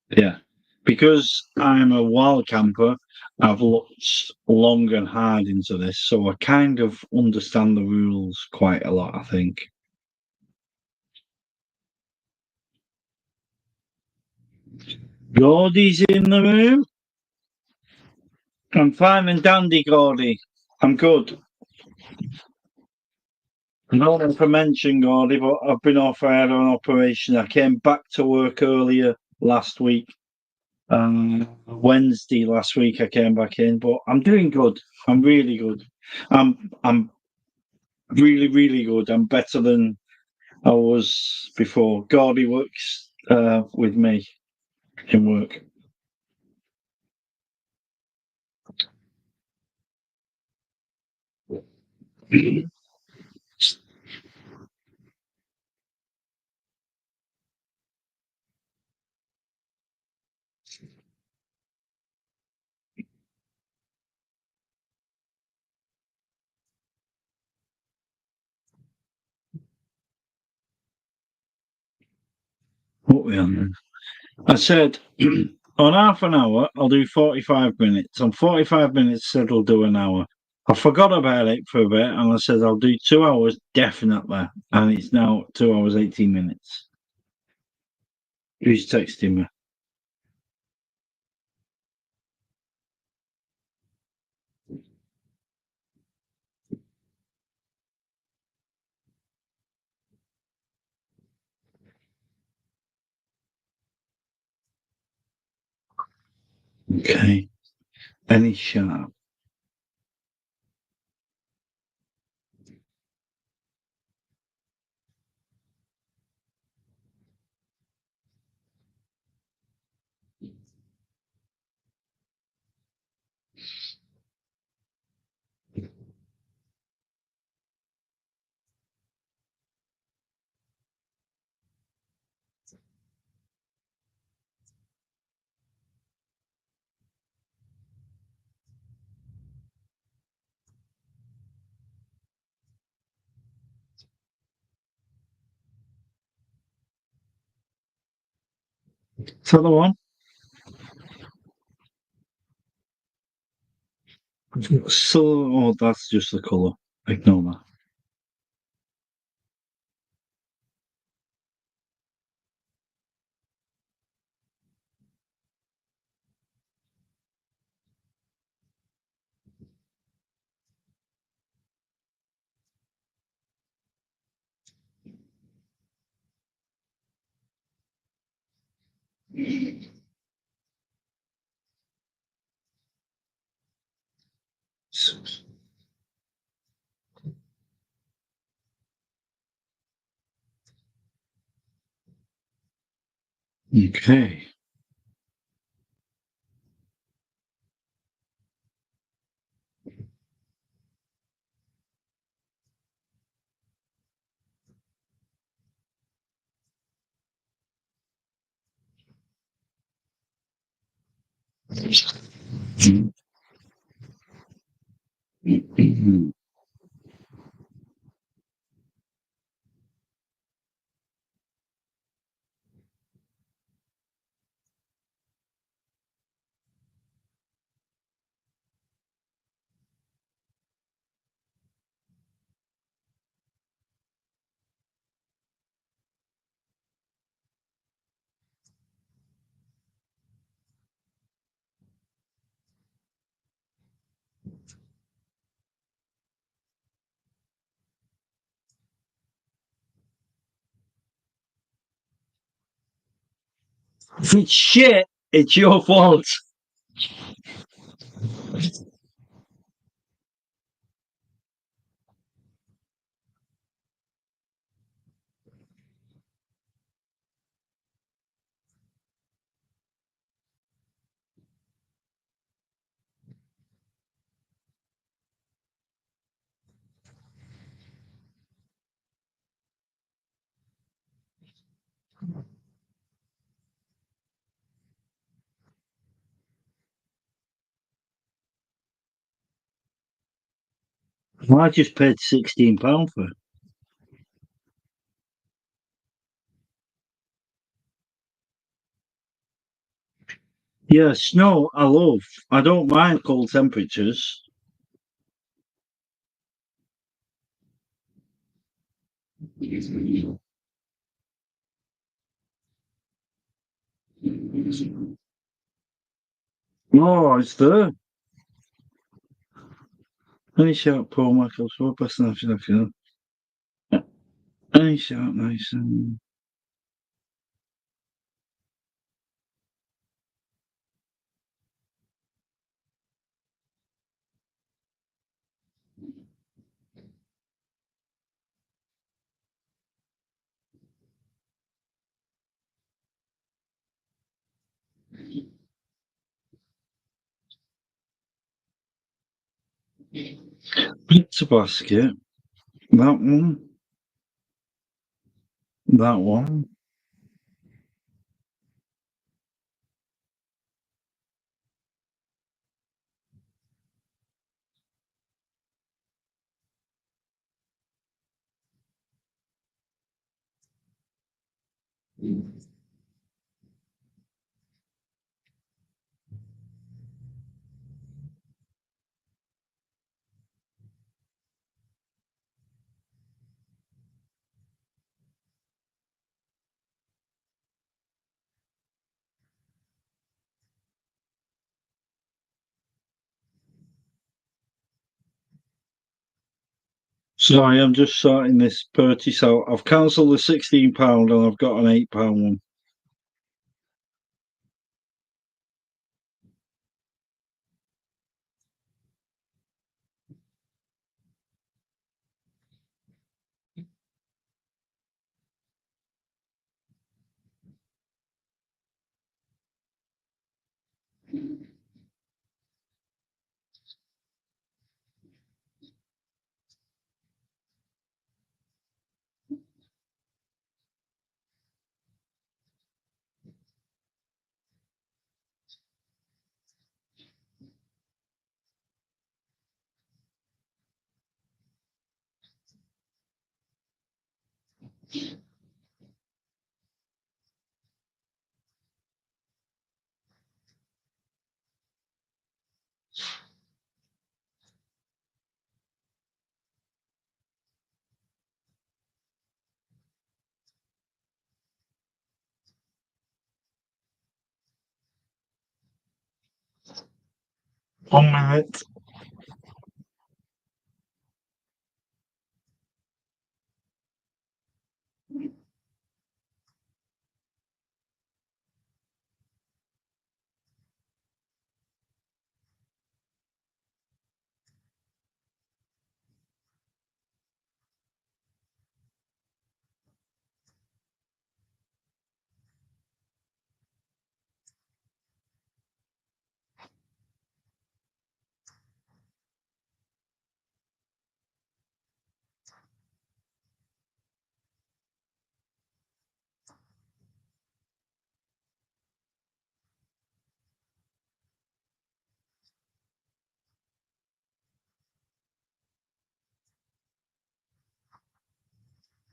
yeah. Because I'm a wild camper, I've looked long and hard into this, so I kind of understand the rules quite a lot, I think. Gordy's in the room. I'm fine and dandy, Gordy. I'm good. Not to mention, Gordy, but I've been off. I had an operation. I came back to work earlier last week. Wednesday last week I came back in, but I'm doing good. I'm really good. I'm really good. I'm better than I was before. Gordy works with me in work. What we on then? I said on half an hour I'll do 45 minutes. On 45 minutes said I'll do an hour. I forgot about it for a bit and I said I'll do 2 hours definitely. And it's now 2 hours 18 minutes. Who's texting me? Okay. Any sharp? Is that the one? So, oh, that's just the colour. Ignore that. Okay. If it's shit, it's your fault. I just paid £16 for it. Yeah, snow I love. I don't mind cold temperatures. Oh, it's there. Any sharp Paul Michaels, what best after any sharp nice pizza basket. That one. That one. Sorry, I'm just sorting this purchase out. I've cancelled the £16 and I've got an £8 one. 1 minute.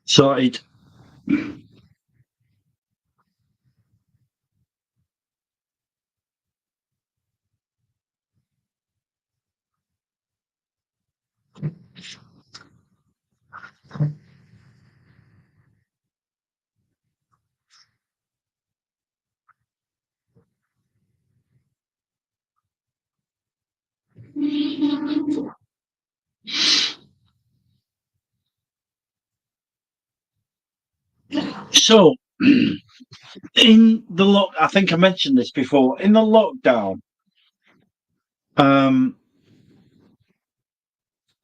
Sorted. So, in the I think I mentioned this before. In the lockdown, um,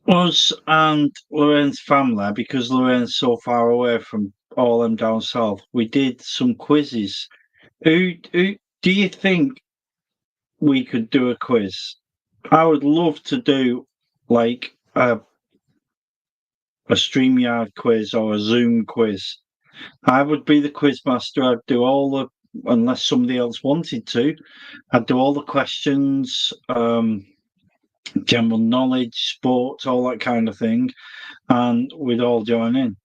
us and Lorraine's family, because Lorraine's so far away from all them down south, we did some quizzes. Who do you think we could do a quiz? I would love to do like a StreamYard quiz or a Zoom quiz. I would be the quiz master. I'd do all the, unless somebody else wanted to, I'd do all the questions, general knowledge, sports, all that kind of thing, and we'd all join in.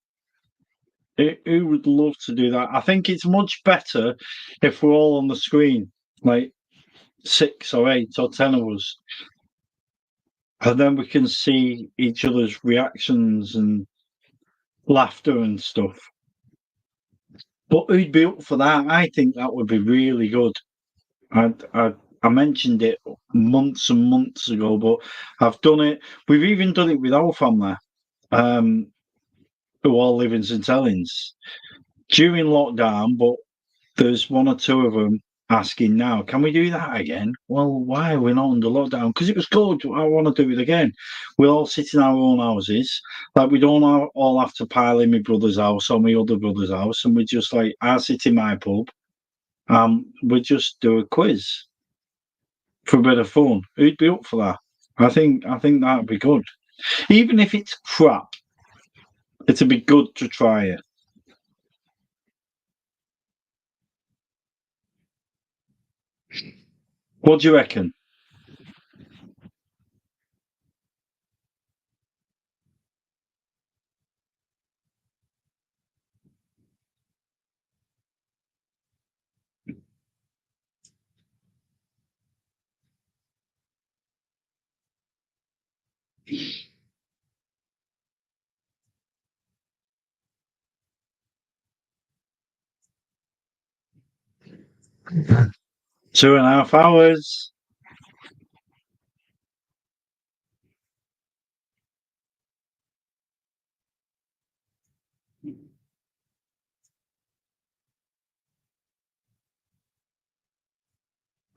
Who would love to do that? I think it's much better if we're all on the screen, like 6 or 8 or 10 of us, and then we can see each other's reactions and laughter and stuff. But who'd be up for that? I think that would be really good. I mentioned it months and months ago, but I've done it. We've even done it with our family, who all live in St Helens during lockdown. But there's 1 or 2 of them asking now, can we do that again? Well, why are we not under lockdown? Because it was good. I want to do it again. We'll all sit in our own houses. Like, we don't all have to pile in my brother's house or my other brother's house. And we just, like, I sit in my pub. We just do a quiz for a bit of fun. Who'd be up for that? I think that'd be good. Even if it's crap, it'd be good to try it. What do you reckon? Two and a half hours.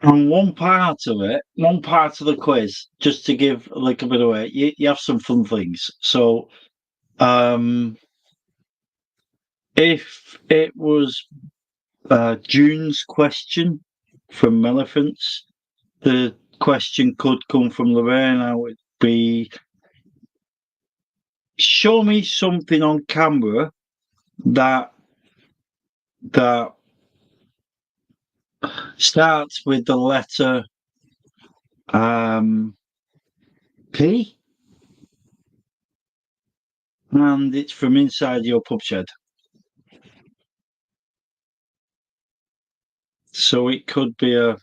And one part of the quiz, just to give a little bit away, you have some fun things. So, if it was June's question from Elephants, the question could come from Lorraine. I would be, show me something on camera that starts with the letter P, and it's from inside your pub shed. So it could be I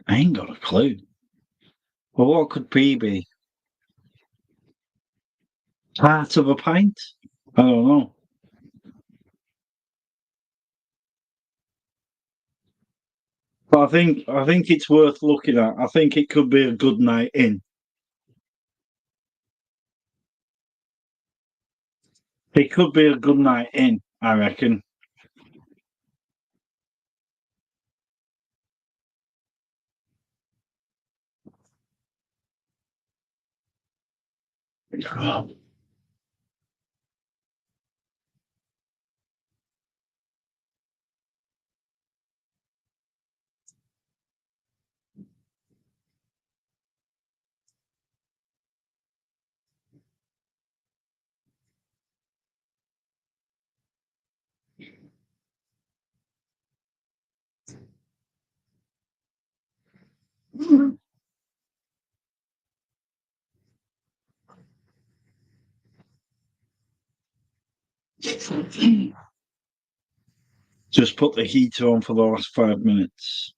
ain't got a clue. Well, what could P be? Part of a pint? I don't know. But I think it's worth looking at. I think it could be a good night in. It could be a good night in, I reckon. Just put the heater on for the last 5 minutes.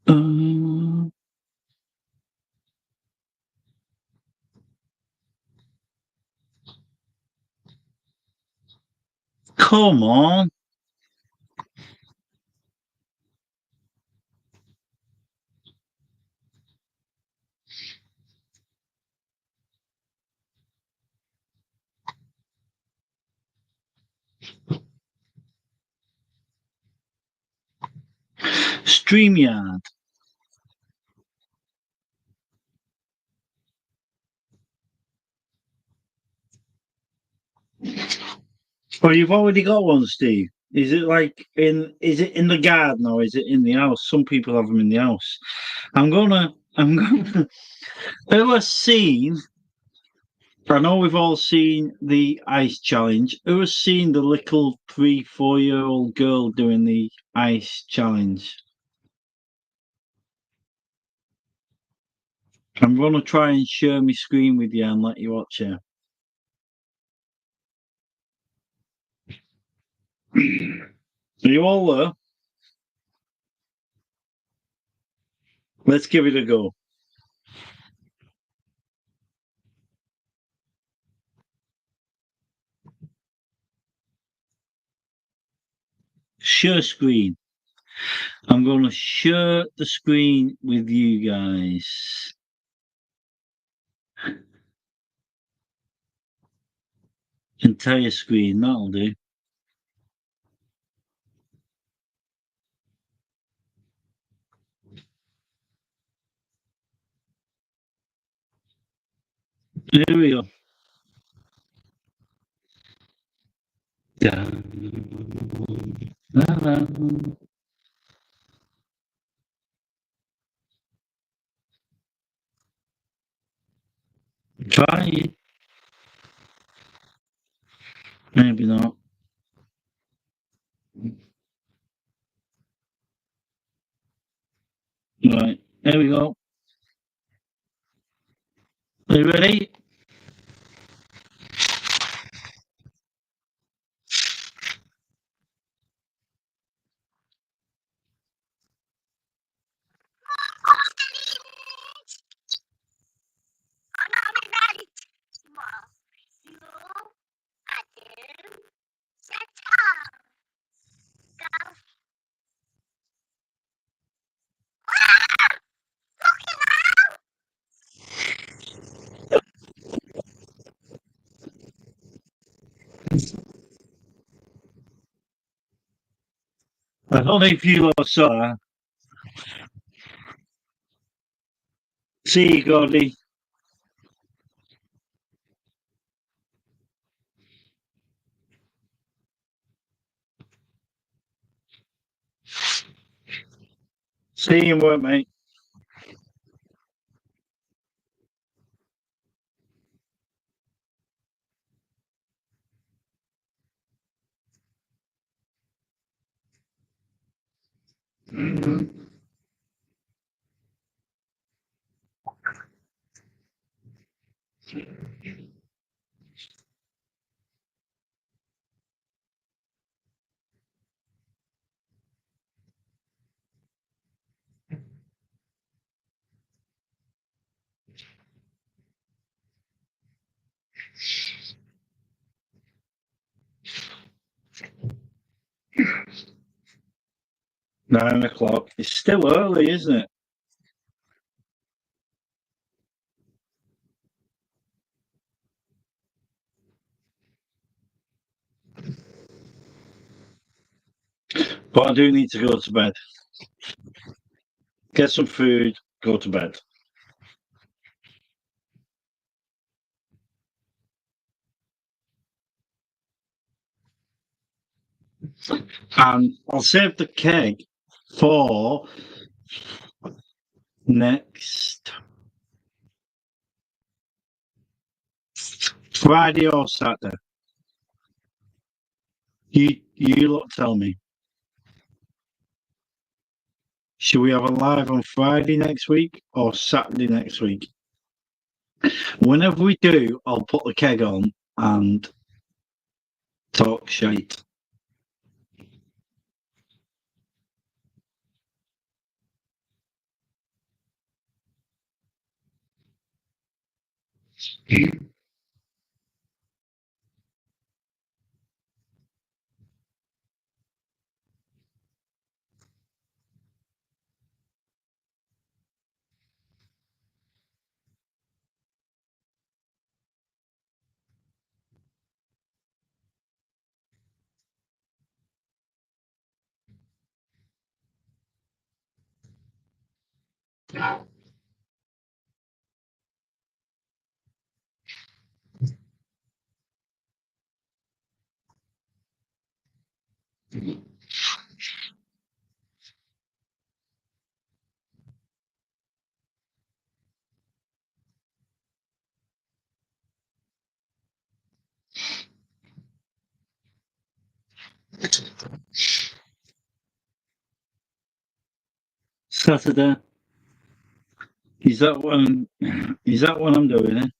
Um, come on. StreamYard. Oh, you've already got one, Steve. Is it in the garden or is it in the house? Some people have them in the house. I'm gonna who has seen I know we've all seen the ice challenge. Who has seen the little 3, 4 year old girl doing the ice challenge? I'm gonna try and share my screen with you and let you watch it. Are you all there? Let's give it a go. Share screen. I'm going to share the screen with you guys. Entire screen, that'll do. Here we go. Try it. Maybe not. Right, here we go. Are you ready? I don't know if you lot saw that. See you, Gordy. See you in work, mate. Mm-hmm. 9 o'clock. It's still early, isn't it? But I do need to go to bed. Get some food, go to bed. And I'll save the keg for next Friday or Saturday. You lot tell me. Should we have a live on Friday next week or Saturday next week? Whenever we do, I'll put the keg on and talk shite. Saturday. Is that when? Is that when I'm doing it?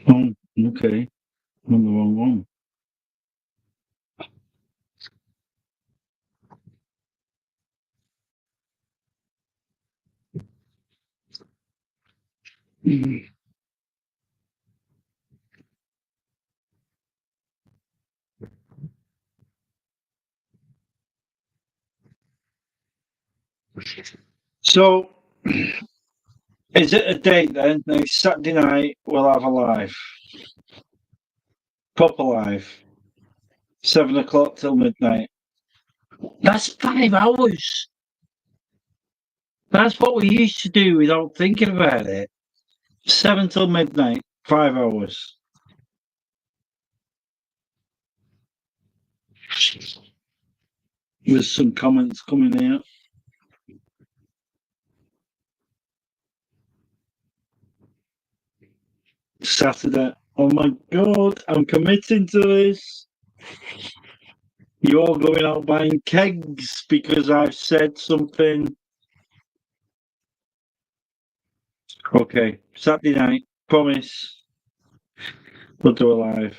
Oh, okay. I'm the wrong one. So, is it a date then? Next Saturday night, we'll have a live. Proper live. 7 o'clock till midnight. That's 5 hours. That's what we used to do without thinking about it. 7 till midnight, 5 hours. With some comments coming here. Saturday. Oh my god, I'm committing to this. You're going out buying kegs because I've said something. Okay, Saturday night, promise. We'll do a live.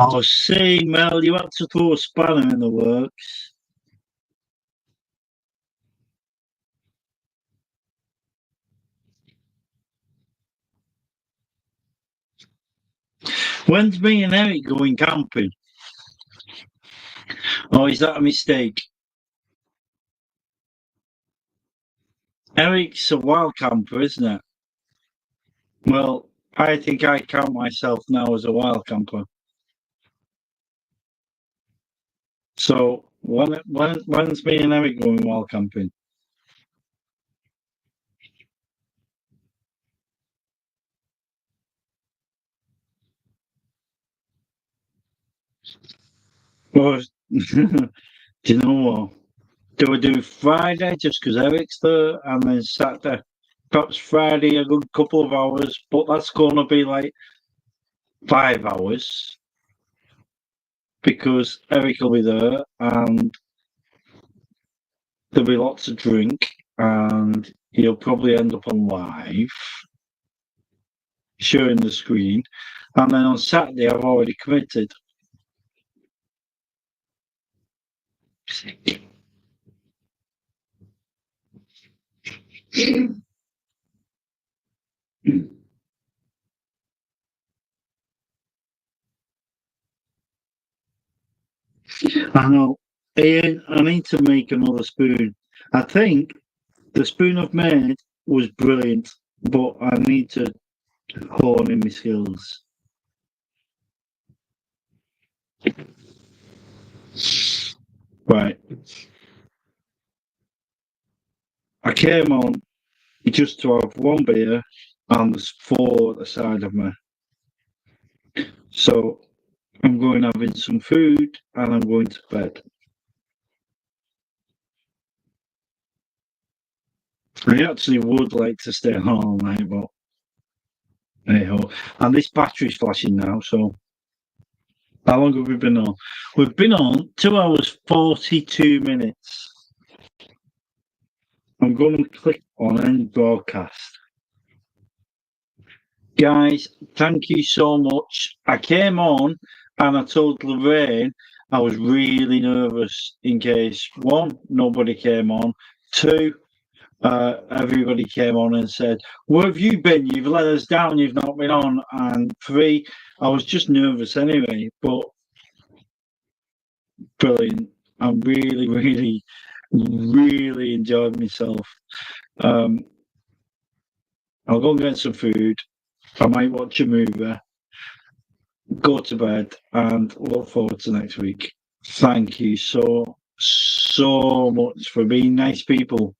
Oh, see, Mel, you had to throw a spanner in the works. When's me and Eric going camping? Oh, is that a mistake? Eric's a wild camper, isn't it? Well, I think I count myself now as a wild camper. So when's me and Eric going wild camping? Well, do you know what? Do we do Friday just 'cause Eric's there, and then Saturday? Perhaps Friday a good couple of hours, but that's going to be like 5 hours because Eric will be there, and there'll be lots of drink, and he'll probably end up on live, sharing the screen, and then on Saturday I've already committed. I know. Ian, I need to make another spoon. I think the spoon I've made was brilliant, but I need to hone in my skills. Right. I came on just to have one beer, and there's four at the side of me. So I'm going having some food and I'm going to bed. I actually would like to stay on all night, but anyhow. And this battery's flashing now, so how long have we been on? We've been on 2 hours 42 minutes. I'm going to click on end broadcast. Guys, thank you so much. I came on and I told Lorraine I was really nervous in case, one, nobody came on, two, everybody came on and said, where have you been? You've let us down, you've not been on. And three, I was just nervous anyway, but brilliant. I really, really, really enjoyed myself. I'll go and get some food. I might watch a movie, go to bed, and look forward to next week. Thank you so, so much for being nice people.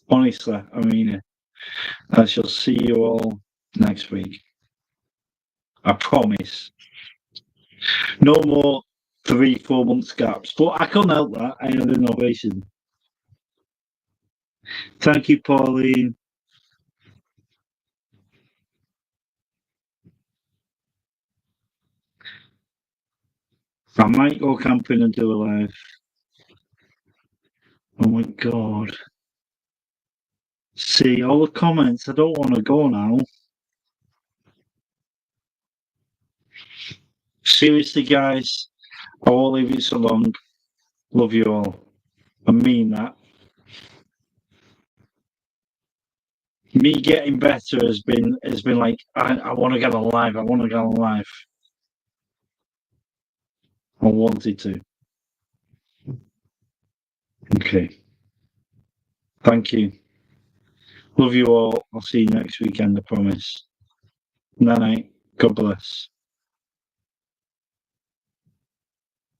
Honestly, I mean it. I shall see you all next week. I promise. No more 3-4 months gaps, but I can't help that. I had an ovation. Thank you, Pauline. I might go camping and do a live. Oh my god. See all the comments. I don't want to go now. Seriously, guys, I won't leave it so long. Love you all. I mean that. Me getting better has been like I want to get alive. I want to get alive. I wanted to. Okay. Thank you. Love you all. I'll see you next weekend, I promise. Night night. God bless.